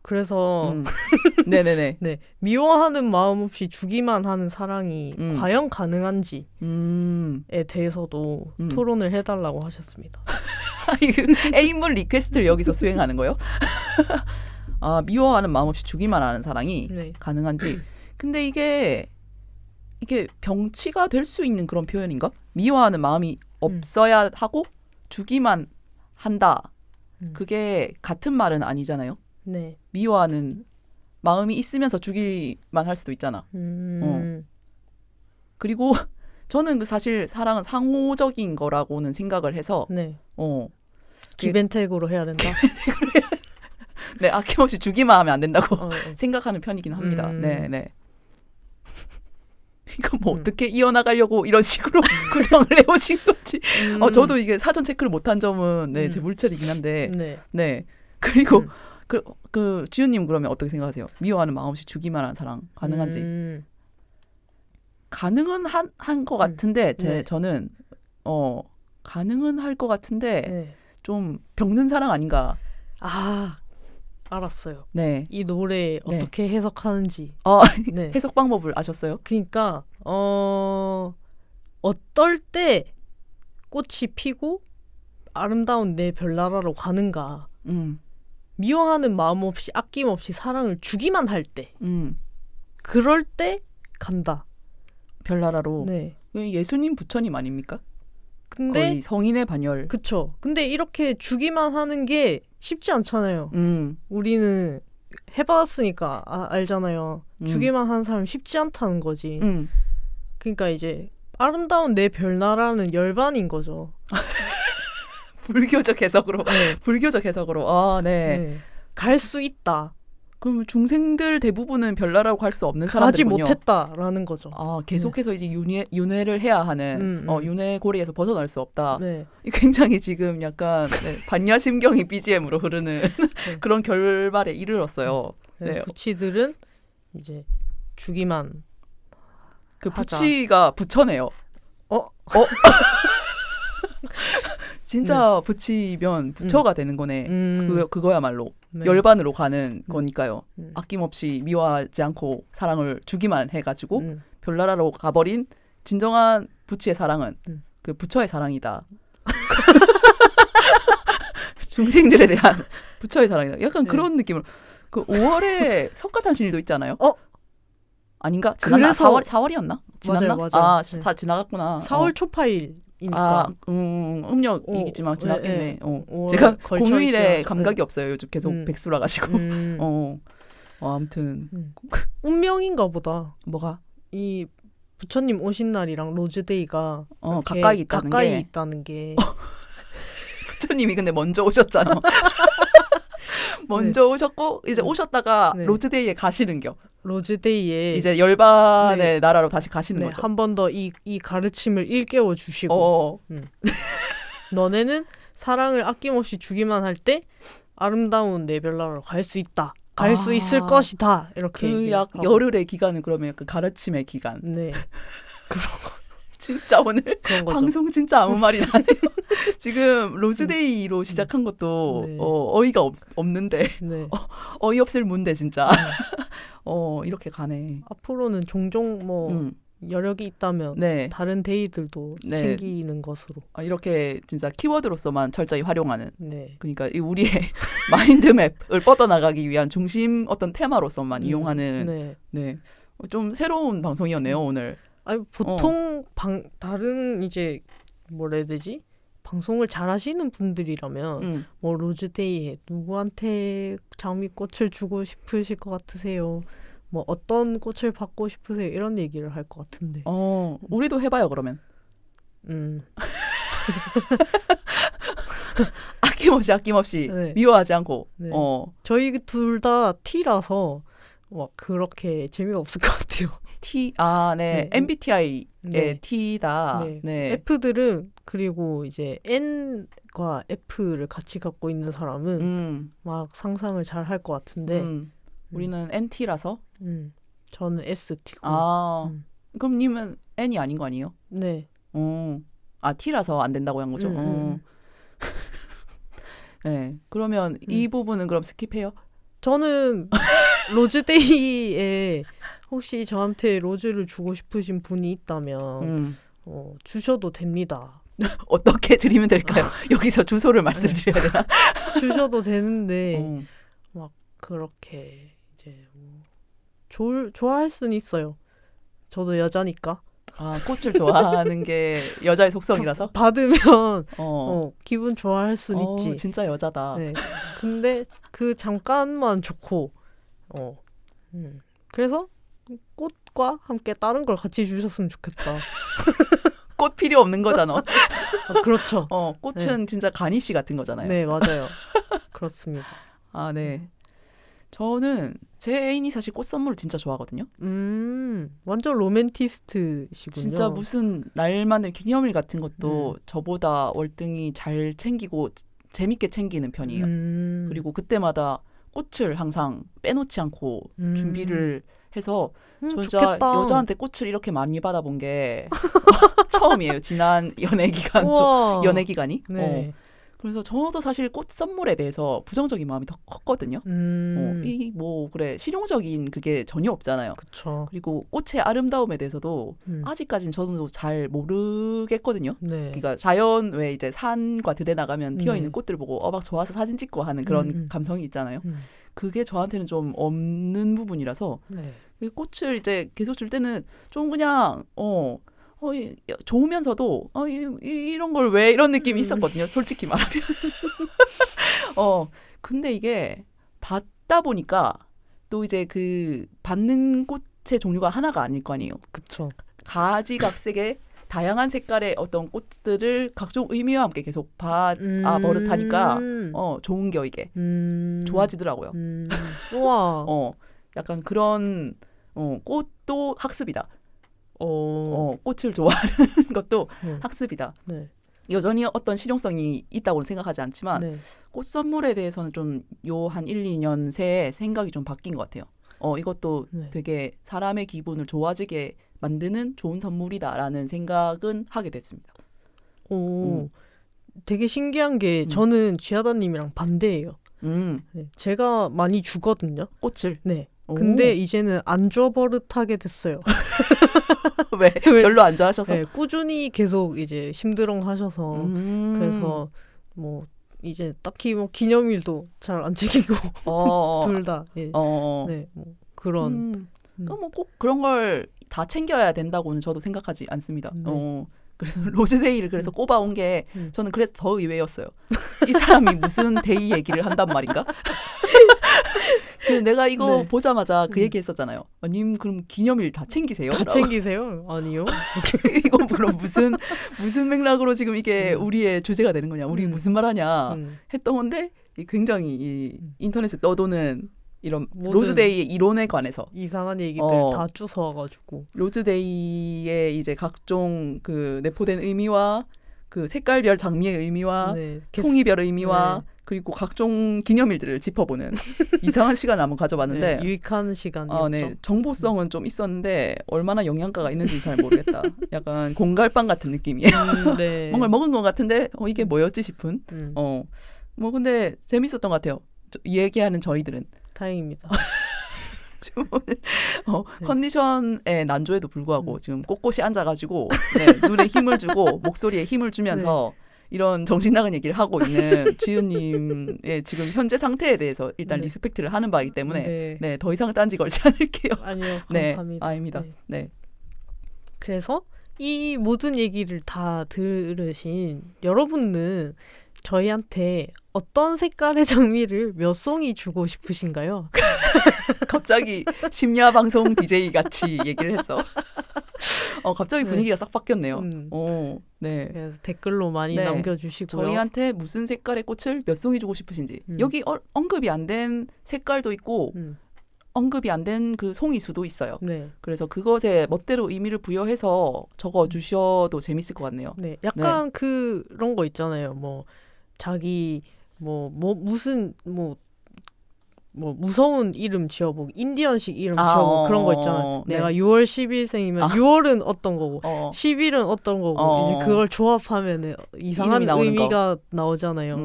그래서 네네네. 네. 미워하는 마음 없이 주기만 하는 사랑이 과연 가능한지에 대해서도 토론을 해달라고 하셨습니다. 애인분 리퀘스트를 여기서 수행하는 거요? 미워하는 마음 없이 주기만 하는 사랑이 가능한지. 근데 이게 병치가 될 수 있는 그런 표현인가? 미워하는 마음이 없어야 하고 주기만 한다. 그게 같은 말은 아니잖아요. 네. 미워하는 마음이 있으면서 주기만 할 수도 있잖아. 그리고 저는 사실 사랑은 상호적인 거라고는 생각을 해서 기벤택으로 해야 된다. 네, 아낌없이 주기만 하면 안 된다고 생각하는 편이긴 합니다. 네. 이거 뭐 어떻게 이어나가려고 이런 식으로 구성을 해오신 건지. 저도 이게 사전 체크를 못한 점은 제 물체이긴 한데. 네. 그리고 지훈님 그러면 어떻게 생각하세요? 미워하는 마음 없이 주기만 하는 사랑 가능한지? 가능은 한 것 같은데 저는 가능은 할 것 같은데 좀 병든 사랑 아닌가? 알았어요. 네. 이 노래 어떻게 해석하는지. 해석 방법을 아셨어요? 그러니까 어떨 때 꽃이 피고 아름다운 내 별나라로 가는가. 미워하는 마음 없이 아낌없이 사랑을 주기만 할 때. 그럴 때 간다. 별나라로. 네. 예수님 부처님 아닙니까? 근데 거의 성인의 반열. 그쵸. 근데 이렇게 주기만 하는 게 쉽지 않잖아요. 우리는 해봤으니까 알잖아요. 주기만 하는 사람이 쉽지 않다는 거지. 그러니까 이제 아름다운 내 별나라는 열반인 거죠. 불교적 해석으로. 불교적 해석으로. 네. 갈 수 있다. 그럼 중생들 대부분은 별나라고 갈 수 없는 사람들이군요. 가지 못했다라는 거죠. 계속해서 이제 윤회를 해야 하는 윤회 고리에서 벗어날 수 없다. 네. 굉장히 지금 약간 반야심경이 BGM으로 흐르는 그런 결말에 이르렀어요. 네. 부치들은 이제 주기만 그 부치가 부처네요. 진짜 부치면 부처가 되는 거네. 그거야말로 열반으로 가는 거니까요. 아낌없이 미워하지 않고 사랑을 주기만 해가지고 별나라로 가버린 진정한 부치의 사랑은 그 부처의 사랑이다. 중생들에 대한 부처의 사랑이다. 약간 그런 느낌으로. 그 5월에 석가탄신일도 있잖아요. 아닌가? 그래서 4월이었나? 지났나? 맞아요. 아, 네. 다 지나갔구나. 4월 초파일이니까. 음력이겠지만 지났겠네. 네. 제가 걸쳐 공휴일에 있긴 하죠. 감각이 없어요. 요즘 계속 백수라 가지고. 아무튼 운명인가 보다. 뭐가? 이 부처님 오신 날이랑 로즈데이가 가까이 있다는 게. 있다는 게. 부처님이 근데 먼저 오셨잖아. 먼저 오셨고 이제 오셨다가 네. 로즈데이에 가시는겨. 로즈데이에 이제 열반의 네. 나라로 다시 가시는 거죠. 한 번 더 이 가르침을 일깨워 주시고 너네는 사랑을 아낌없이 주기만 할 때 아름다운 내 별나라로 갈 수 있다. 갈 수 있을 것이다. 이렇게 그 약 열흘의 기간은 그러면 그 가르침의 기간. 네. 진짜 오늘 그런 거죠. 방송 진짜 아무 말이 나네요. 지금 로즈데이로 시작한 것도 네. 어이가 없는데 네. 어이없을 문데 진짜. 이렇게 가네. 앞으로는 종종 뭐 여력이 있다면 네. 다른 데이들도 네. 챙기는 것으로. 이렇게 진짜 키워드로서만 철저히 활용하는. 네. 그러니까 이 우리의 마인드맵을 뻗어나가기 위한 중심 어떤 테마로서만 이용하는. 네. 좀 새로운 방송이었네요 오늘. 아니 보통 다른 이제 뭐라 해야 되지? 방송을 잘 하시는 분들이라면 뭐 로즈데이에 누구한테 장미꽃을 주고 싶으실 것 같으세요? 뭐 어떤 꽃을 받고 싶으세요? 이런 얘기를 할 것 같은데. 우리도 해봐요 그러면. 아낌없이 네. 미워하지 않고. 네. 저희 둘 다 T라서 막 그렇게 재미가 없을 것 같아요. 네. MBTI의 네. T다. 네. 네. F들은 그리고 이제 N과 F를 같이 갖고 있는 사람은 막 상상을 잘 할 것 같은데 우리는 NT라서. 저는 ST고. 그럼 님은 N이 아닌 거 아니에요? 네. T라서 안 된다고 한 거죠. 네. 그러면 이 부분은 그럼 스킵해요? 저는 로즈데이에 혹시 저한테 로즈를 주고 싶으신 분이 있다면 주셔도 됩니다. 어떻게 드리면 될까요? 여기서 주소를 말씀드려야 되나? 주셔도 되는데 막 그렇게 이제 좋아할 수는 있어요. 저도 여자니까. 꽃을 좋아하는 게 여자의 속성이라서? 받으면 기분 좋아할 수는 있지. 진짜 여자다. 네. 근데 그 잠깐만 좋고 그래서 꽃과 함께 다른 걸 같이 주셨으면 좋겠다. 꽃 필요 없는 거잖아. 그렇죠. 꽃은 진짜 가니쉬 같은 거잖아요. 네, 맞아요. 그렇습니다. 네. 저는 제 애인이 사실 꽃 선물을 진짜 좋아하거든요. 완전 로맨티스트시군요. 진짜 무슨 날만의 기념일 같은 것도 저보다 월등히 잘 챙기고 재밌게 챙기는 편이에요. 그리고 그때마다 꽃을 항상 빼놓지 않고 준비를 해서 진짜 좋겠다. 여자한테 꽃을 이렇게 많이 받아본 게 처음이에요. 지난 연애 기간이. 네. 그래서 저도 사실 꽃 선물에 대해서 부정적인 마음이 더 컸거든요. 그래 실용적인 그게 전혀 없잖아요. 그쵸. 그리고 꽃의 아름다움에 대해서도 아직까지는 저도 잘 모르겠거든요. 네. 그러니까 자연 왜 이제 산과 들에 나가면 피어 있는 꽃들 보고 막 좋아서 사진 찍고 하는 그런 감성이 있잖아요. 그게 저한테는 좀 없는 부분이라서 꽃을 이제 계속 줄 때는 좀 그냥 좋으면서도 이런 걸 왜 이런 느낌이 있었거든요. 솔직히 말하면. 근데 이게 받다 보니까 또 이제 그 받는 꽃의 종류가 하나가 아닐 거 아니에요. 그쵸. 가지각색의 다양한 색깔의 어떤 꽃들을 각종 의미와 함께 계속 버릇하니까 좋은 겨 이게 좋아지더라고요. 우와. 약간 그런 꽃도 학습이다. 꽃을 좋아하는 것도 학습이다. 네. 여전히 어떤 실용성이 있다고는 생각하지 않지만 네. 꽃 선물에 대해서는 좀 요 한 1, 2년 새에 생각이 좀 바뀐 것 같아요. 이것도 되게 사람의 기분을 좋아지게 만드는 좋은 선물이다라는 생각은 하게 됐습니다. 되게 신기한 게 저는 지하다님이랑 반대예요. 네. 제가 많이 주거든요. 꽃을? 네. 근데 이제는 안 줘 버릇하게 됐어요. 왜? 별로 안 좋아하셔서? 네, 꾸준히 계속 이제 심드렁 하셔서 그래서 뭐 이제 딱히 뭐 기념일도 잘 안 지키고 둘 다 예. 네, 뭐 그런 뭐 꼭 그런 걸 다 챙겨야 된다고는 저도 생각하지 않습니다. 그래서 로즈데이를 그래서 꼽아온 게 저는 그래서 더 의외였어요. 이 사람이 무슨 데이 얘기를 한단 말인가? 내가 이거 보자마자 그 얘기했었잖아요. 님 그럼 기념일 다 챙기세요? 다 챙기세요? 아니요. 이건 그럼 무슨 맥락으로 지금 이게 우리의 주제가 되는 거냐? 우리 무슨 말하냐? 했던 건데 굉장히 이 인터넷에 떠도는 이런 로즈데이의 이론에 관해서 이상한 얘기들 다 주워와가지고 로즈데이의 이제 각종 그 내포된 의미와 그 색깔별 장미의 의미와 송이별 의미와 그리고 각종 기념일들을 짚어보는 이상한 시간을 한번 가져봤는데 유익한 시간이었죠. 네, 정보성은 좀 있었는데 얼마나 영양가가 있는지 잘 모르겠다. 약간 공갈빵 같은 느낌이에요. 뭔가 먹은 것 같은데 이게 뭐였지 싶은. 뭐 근데 재밌었던 것 같아요. 얘기하는 저희들은. 다행입니다. 지금 오늘 컨디션의 난조에도 불구하고 지금 꼿꼿이 앉아가지고 눈에 힘을 주고 목소리에 힘을 주면서 이런 정신 나간 얘기를 하고 있는 지은님의 지금 현재 상태에 대해서 일단 리스펙트를 하는 바이기 때문에 더 이상 딴지 걸지 않을게요. 아니요, 감사합니다. 아닙니다. 그래서 이 모든 얘기를 다 들으신 여러분은 저희한테 어떤 색깔의 장미를 몇 송이 주고 싶으신가요? 갑자기 심야 방송 DJ 같이 얘기를 했어. 갑자기 분위기가 싹 바뀌었네요. 네. 그래서 댓글로 많이 남겨주시고요. 저희한테 무슨 색깔의 꽃을 몇 송이 주고 싶으신지. 여기 언급이 안 된 색깔도 있고 언급이 안 된 그 송이 수도 있어요. 그래서 그것에 멋대로 의미를 부여해서 적어주셔도 재밌을 것 같네요. 약간 그런 거 있잖아요. 뭐 자기 무슨 무서운 이름 지어보기, 인디언식 이름 지어보기 그런 거 있잖아요. 내가 6월 10일생이면 6월은 어떤 거고 10일은 어떤 거고 이제 그걸 조합하면 이상한 의미가 나오잖아요.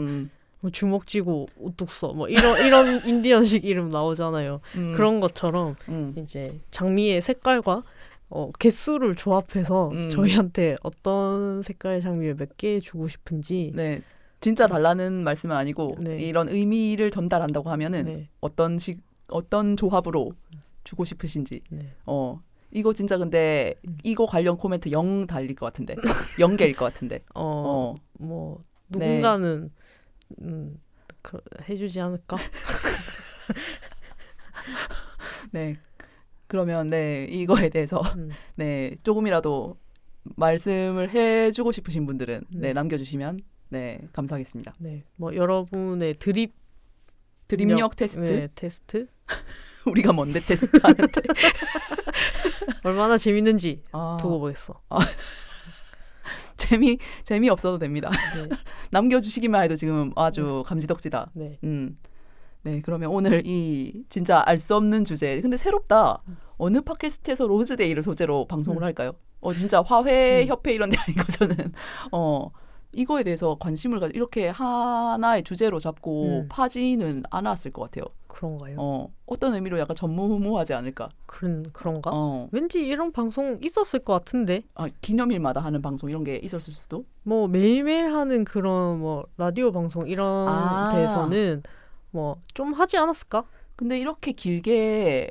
뭐 주먹 쥐고 우뚝 서 뭐 이런 인디언식 이름 나오잖아요. 그런 것처럼 이제 장미의 색깔과 개수를 조합해서 저희한테 어떤 색깔의 장미를 몇 개 주고 싶은지 진짜 달라는 말씀은 아니고 이런 의미를 전달한다고 하면은 어떤 조합으로 주고 싶으신지 이거 진짜 근데 이거 관련 코멘트 0 달릴 것 같은데 0개일 것 같은데 뭐 누군가는 해주지 않을까? 그러면 이거에 대해서 조금이라도 말씀을 해주고 싶으신 분들은 남겨주시면 감사하겠습니다. 뭐 여러분의 드립력 테스트? 테스트? 우리가 뭔데 테스트 하는데 얼마나 재밌는지 두고 보겠어. 재미 없어도 됩니다. 남겨주시기만 해도 지금 아주 감지덕지다. 그러면 오늘 이 진짜 알 수 없는 주제. 근데 새롭다. 어느 팟캐스트에서 로즈데이를 소재로 방송을 할까요? 진짜 화훼 협회 이런 데 아니고서는 이거에 대해서 관심을 가지고 이렇게 하나의 주제로 잡고 파지는 않았을 것 같아요. 그런가요? 어떤 의미로 약간 전무후무하지 않을까? 그런가? 왠지 이런 방송 있었을 것 같은데. 기념일마다 하는 방송 이런 게 있었을 수도? 뭐 매일매일 하는 그런 뭐 라디오 방송 이런 데서는 뭐 좀 하지 않았을까? 근데 이렇게 길게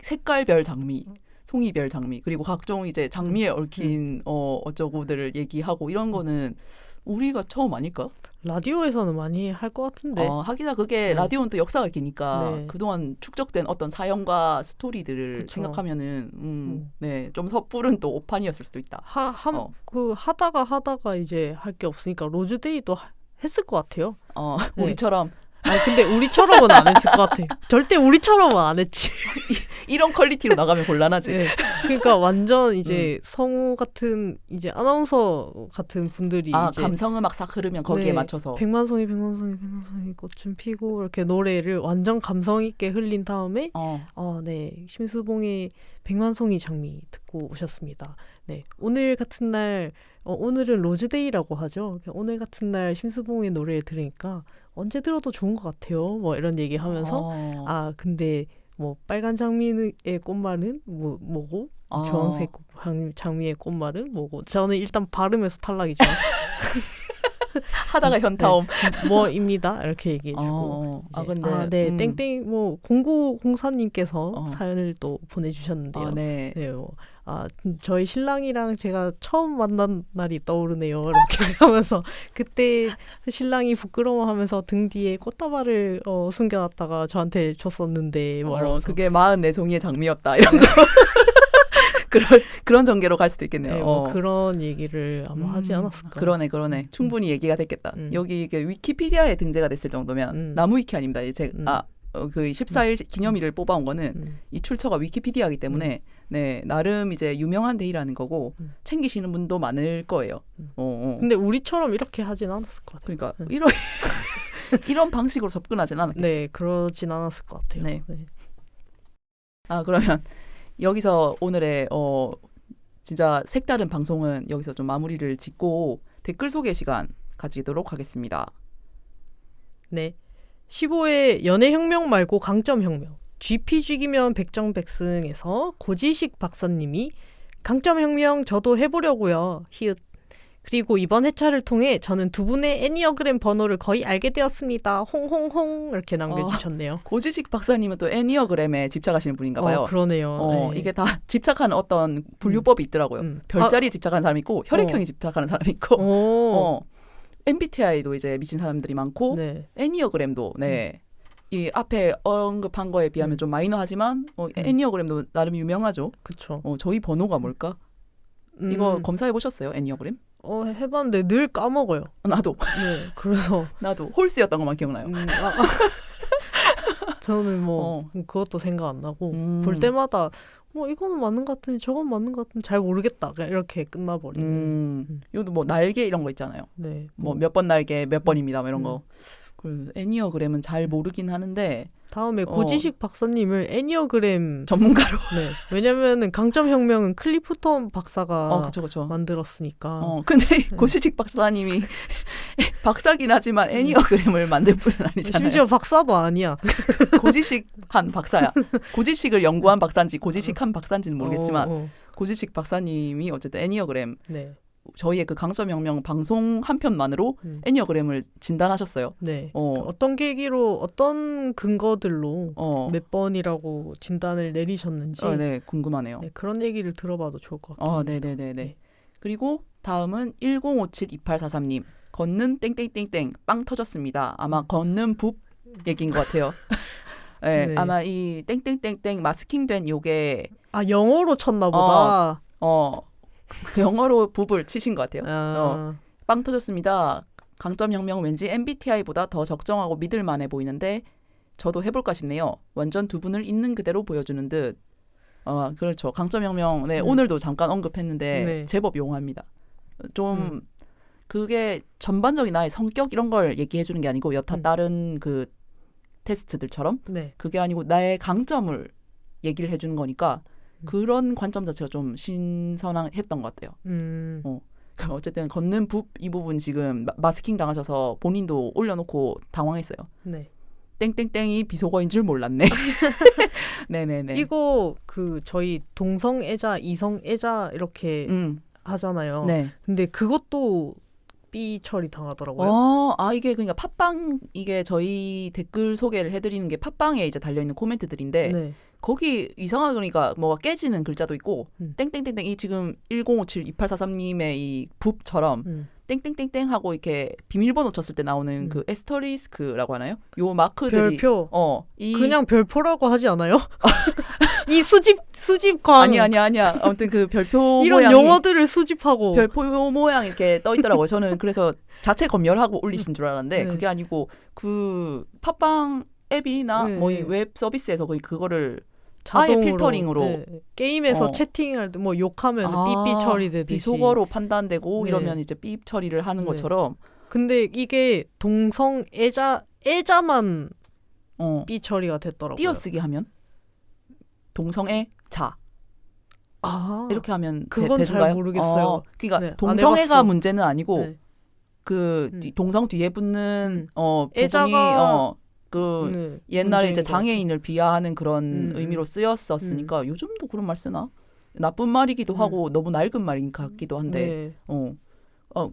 색깔별 장미, 송이별 장미 그리고 각종 이제 장미에 얽힌 어쩌고들을 얘기하고 이런 거는 우리가 처음 아닐까? 라디오에서는 많이 할 것 같은데. 하기나 그게 라디오는 또 역사가 기니까 그동안 축적된 어떤 사연과 스토리들을 생각하면은 좀 섣부른 또 오판이었을 수도 있다. 하다가 이제 할 게 없으니까 로즈데이도 했을 것 같아요. 우리처럼. 근데 우리처럼은 안 했을 것 같아. 절대 우리처럼은 안 했지. 이런 퀄리티로 나가면 곤란하지. 그러니까 완전 이제 성우 같은 이제 아나운서 같은 분들이 이제 감성음악 싹 흐르면 거기에 맞춰서 백만송이 꽃은 피고 이렇게 노래를 완전 감성 있게 흘린 다음에 심수봉의 백만송이 장미 듣고 오셨습니다. 오늘 같은 날 오늘은 로즈데이라고 하죠. 오늘 같은 날 심수봉의 노래를 들으니까 언제 들어도 좋은 것 같아요. 뭐 이런 얘기하면서 근데 뭐 빨간 장미의 꽃말은 뭐고 주황색 장미의 꽃말은 뭐고 저는 일단 발음에서 탈락이죠. 하다가 현타옴. 네, 뭐입니다. 이렇게 얘기해주고. 근데 네, 땡땡 뭐 0904님께서 사연을 또 보내주셨는데요. 네. 네, 저희 신랑이랑 제가 처음 만난 날이 떠오르네요. 이렇게 하면서 그때 신랑이 부끄러워하면서 등 뒤에 꽃다발을 숨겨놨다가 저한테 줬었는데 뭐 그게 44송이의 장미였다 이런 거. 그런 전개로 갈 수도 있겠네요. 네, 뭐 그런 얘기를 아마 하지 않았을까. 그러네. 충분히 얘기가 됐겠다. 여기 이게 위키피디아에 등재가 됐을 정도면 나무위키 아닙니다. 그 14일 기념일을 뽑아온 거는 이 출처가 위키피디아이기 때문에 네, 나름 이제 유명한 데이라는 거고 챙기시는 분도 많을 거예요. 근데 우리처럼 이렇게 하진 않았을 것 같아요. 그러니까 이런 방식으로 접근하진 않았겠지. 네, 그러진 않았을 것 같아요. 네. 그러면 여기서 오늘의 진짜 색다른 방송은 여기서 좀 마무리를 짓고 댓글 소개 시간 가지도록 하겠습니다. 네. 15회 연애혁명 말고 강점혁명. GPG이면 백정백승에서 고지식 박사님이 강점혁명 저도 해보려고요. 히읗. 그리고 이번 회차를 통해 저는 두 분의 애니어그램 번호를 거의 알게 되었습니다. 홍홍홍 이렇게 남겨주셨네요. 고지식 박사님은 또 애니어그램에 집착하시는 분인가 봐요. 그러네요. 네. 이게 다 집착하는 어떤 분류법이 있더라고요. 별자리 집착하는 사람이 있고 혈액형이 집착하는 사람이 있고 MBTI도 이제 미친 사람들이 많고 네. 애니어그램도 이 앞에 언급한 거에 비하면 좀 마이너하지만 애니어그램도 나름 유명하죠. 그렇죠. 저희 번호가 뭘까? 이거 검사해 보셨어요? 애니어그램? 해봤는데 늘 까먹어요. 나도. 네, 그래서 나도 홀스였던 것만 기억나요. 저는 그것도 생각 안 나고 볼 때마다 이거는 맞는 것 같은데 저건 맞는 것 같은데 잘 모르겠다. 그냥 이렇게 끝나버리는. 이것도 뭐 날개 이런 거 있잖아요. 네. 뭐 몇 번 날개 몇 번입니다. 뭐 이런 거. 그 애니어그램은 잘 모르긴 하는데 다음에 고지식 박사님을 애니어그램 전문가로. 네. 왜냐면은 강점혁명은 클리프턴 박사가 그쵸. 만들었으니까. 근데 고지식 박사님이 박사긴 하지만 애니어그램을 만들 분은 아니잖아요. 심지어 박사도 아니야. 고지식한 박사야. 고지식을 연구한 박사인지 고지식한 박사인지는 모르겠지만 고지식 박사님이 어쨌든 애니어그램 저희의 그 강점혁명 방송 한 편만으로 애니어그램을 진단하셨어요. 네. 어떤 계기로 어떤 근거들로 몇 번이라고 진단을 내리셨는지 네, 궁금하네요. 네, 그런 얘기를 들어봐도 좋을 것 같아요. 네네네네. 그리고 다음은 10572843님. 걷는 땡땡땡땡 빵 터졌습니다. 아마 걷는 붓 얘기인 것 같아요. 네, 아마 이 땡땡땡땡 마스킹된 요게 영어로 쳤나 보다. 영어로 붓을 치신 것 같아요. 빵 터졌습니다. 강점혁명은 왠지 MBTI보다 더 적정하고 믿을만해 보이는데 저도 해볼까 싶네요. 완전 두 분을 있는 그대로 보여주는 듯. 그렇죠. 강점혁명 오늘도 잠깐 언급했는데 제법 용합니다. 좀 그게 전반적인 나의 성격 이런 걸 얘기해 주는 게 아니고 여타 다른 그 테스트들처럼 그게 아니고 나의 강점을 얘기를 해주는 거니까 그런 관점 자체가 좀 신선했던 것 같아요. 어쨌든 걷는 붓 이 부분 지금 마스킹 당하셔서 본인도 올려놓고 당황했어요. 네. 땡땡땡이 비속어인 줄 몰랐네. 네네네. 이거 저희 동성애자, 이성애자 이렇게 하잖아요. 네. 근데 그것도 삐 처리 당하더라고요. 이게 그러니까 팟빵 이게 저희 댓글 소개를 해드리는 게 팟빵에 이제 달려있는 코멘트들인데 거기 이상하게 그러니까 뭐가 깨지는 글자도 있고 땡땡땡땡 이 지금 10572843님의 이 붓처럼 땡땡땡땡 하고 이렇게 비밀번호 쳤을 때 나오는 그 에스터리스크라고 하나요? 요 마크들이 별표. 그냥 별표라고 하지 않아요? 이 수집광 아니야. 아무튼 그 별표 이런 모양이 용어들을 수집하고 별표 모양 이렇게 떠 있더라고요. 저는 그래서 자체 검열하고 올리신 줄 알았는데 그게 아니고 그 팟빵 앱이나 뭐 이 웹 서비스에서 거의 그거를 자동으로, 아예 필터링으로 게임에서 채팅할 때 뭐 욕하면 삐삐 처리되듯이 비속어로 판단되고 이러면 이제 삐 처리를 하는 것처럼. 근데 이게 애자만 삐 처리가 됐더라고요. 띄어쓰기 하면 동성애 자 이렇게 하면 그건 잘 모르겠어요. 그러니까 동성애가 문제는 아니고 그 동성 뒤에 붙는 애자가 부분이 옛날에 이제 장애인을 비하하는 그런 의미로 쓰였었으니까 요즘도 그런 말 쓰나? 나쁜 말이기도 하고 너무 낡은 말인 것 같기도 한데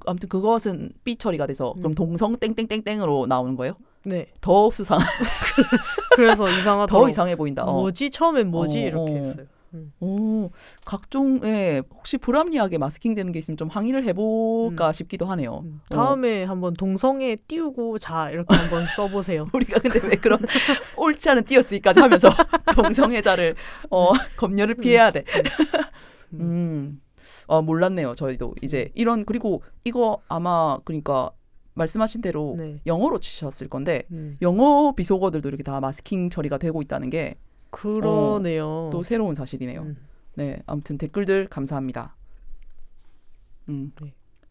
아무튼 그것은 B 처리가 돼서 그럼 동성 땡땡땡땡으로 나오는 거예요? 네. 더 수상. 그래서 이상하다. 더 이상해 보인다. 뭐지? 처음엔 뭐지? 이렇게 했어요. 오, 각종의 혹시 불합리하게 마스킹 되는 게 있으면 좀 항의를 해볼까 싶기도 하네요. 다음에 한번 동성애 띄우고 자 이렇게 한번 써보세요. 우리가 근데 왜 그런 옳지 않은 띄어쓰기까지 하면서 동성애자를 검열을 피해야 돼. 몰랐네요. 저희도 이제 이런 그리고 이거 아마 그러니까 말씀하신 대로 네. 영어로 치셨을 건데 영어 비속어들도 이렇게 다 마스킹 처리가 되고 있다는 게 그러네요. 또 새로운 사실이네요. 네, 아무튼 댓글들 감사합니다.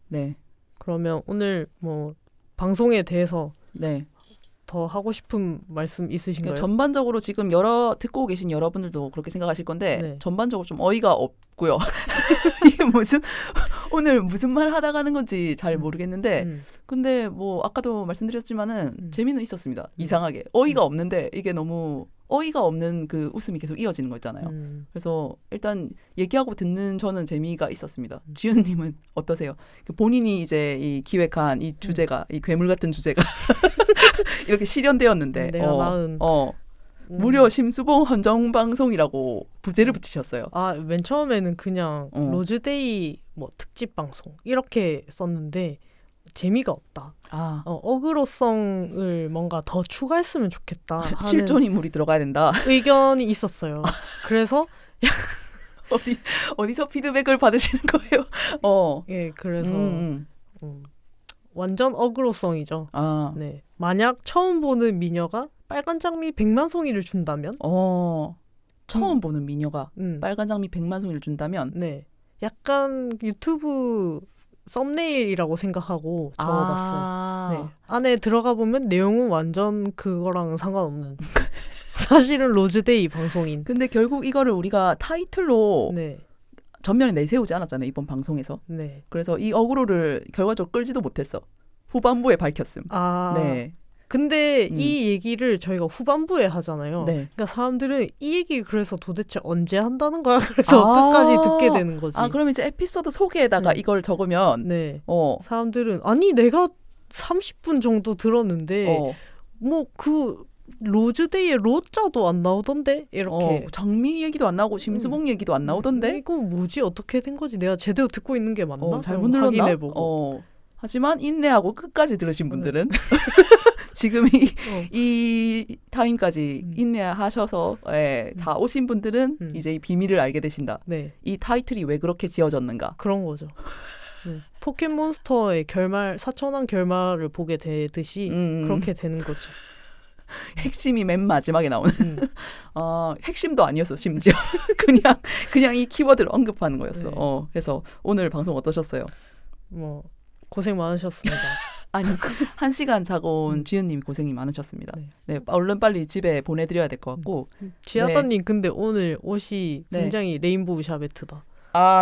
네. 그러면 오늘 뭐 방송에 대해서 네. 더 하고 싶은 말씀 있으신가요? 그러니까 전반적으로 지금 듣고 계신 여러분들도 그렇게 생각하실 건데 네. 전반적으로 좀 어이가 없고요. 이게 오늘 무슨 말 하다 가는 건지 잘 모르겠는데 근데 뭐 아까도 말씀드렸지만은 재미는 있었습니다. 이상하게 어이가 없는데 이게 너무 어이가 없는 그 웃음이 계속 이어지는 거 있잖아요. 그래서 일단 얘기하고 듣는 저는 재미가 있었습니다. 지은님은 어떠세요? 본인이 이제 이 기획한 이 주제가 이 괴물 같은 주제가 이렇게 실현되었는데 내가 낳은 무려 심수봉 헌정방송이라고 부제를 붙이셨어요. 맨 처음에는 그냥 로즈데이 뭐 특집 방송 이렇게 썼는데 재미가 없다. 어그로성을 뭔가 더 추가했으면 좋겠다 하는 실존 인물이 들어가야 된다. 의견이 있었어요. 그래서 어디서 피드백을 받으시는 거예요? 예, 그래서 완전 어그로성이죠. 네, 만약 처음 보는 미녀가 빨간 장미 100만 송이를 준다면, 처음 보는 미녀가 빨간 장미 100만 송이를 준다면, 네, 약간 유튜브 썸네일이라고 생각하고 적어봤어요. 네. 안에 들어가 보면 내용은 완전 그거랑 상관없는 사실은 로즈데이 방송인. 근데 결국 이거를 우리가 타이틀로 네. 전면에 내세우지 않았잖아요. 이번 방송에서. 네. 그래서 이 어그로를 결과적으로 끌지도 못했어. 후반부에 밝혔음. 네. 근데 이 얘기를 저희가 후반부에 하잖아요. 네. 그러니까 사람들은 이 얘기를 그래서 도대체 언제 한다는 거야? 그래서 끝까지 듣게 되는 거지. 그럼 이제 에피소드 소개에다가 이걸 적으면 사람들은 아니 내가 30분 정도 들었는데 뭐 그 로즈데이의 로자도 안 나오던데? 이렇게 장미 얘기도 안 나오고 심수봉 얘기도 안 나오던데? 이거 뭐지? 어떻게 된 거지? 내가 제대로 듣고 있는 게 맞나? 잘못 눌렀나? 확인해보고. 하지만 인내하고 끝까지 들으신 분들은 지금 이 타임까지 인내하셔서 다 오신 분들은 이제 이 비밀을 알게 되신다. 네. 이 타이틀이 왜 그렇게 지어졌는가. 그런 거죠. 네. 포켓몬스터의 결말, 사천왕 결말을 보게 되듯이 그렇게 되는 거지. 핵심이 맨 마지막에 나오는 핵심도 아니었어 심지어 그냥 이 키워드를 언급하는 거였어. 네. 그래서 오늘 방송 어떠셨어요? 뭐 고생 많으셨습니다. 아니 1시간 자고 온 지은님이 고생이 많으셨습니다. 네, 얼른 빨리 집에 보내드려야 될 것 같고. 지하다님 근데 오늘 옷이 굉장히 레인보우 샤베트다.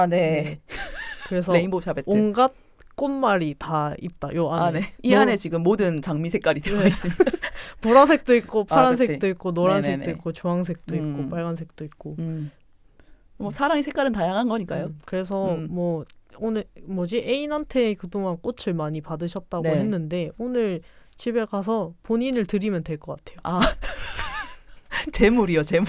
네. 그래서 레인보우 샤베트. 온갖 꽃말이 다 있다. 요 안에. 네. 이 안에 지금 모든 장미 색깔이 들어가 있습니다. 보라색도 있고 파란색도 있고 노란색도 네네네. 있고 주황색도 있고 빨간색도 있고. 뭐 사랑의 색깔은 다양한 거니까요. 그래서 뭐 오늘 애인한테 그동안 꽃을 많이 받으셨다고 했는데 오늘 집에 가서 본인을 드리면 될 것 같아요. 재물이요, 재물.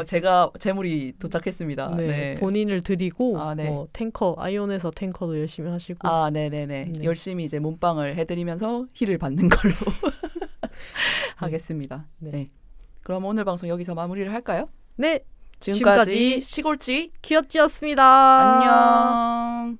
제가 재물이 도착했습니다. 네. 본인을 드리고 뭐 탱커 아이온에서 탱커도 열심히 하시고. 네네네. 열심히 이제 몸빵을 해드리면서 힐을 받는 걸로 하겠습니다. 네. 그럼 오늘 방송 여기서 마무리를 할까요? 네. 지금까지 시골지 키어찌였습니다. 안녕.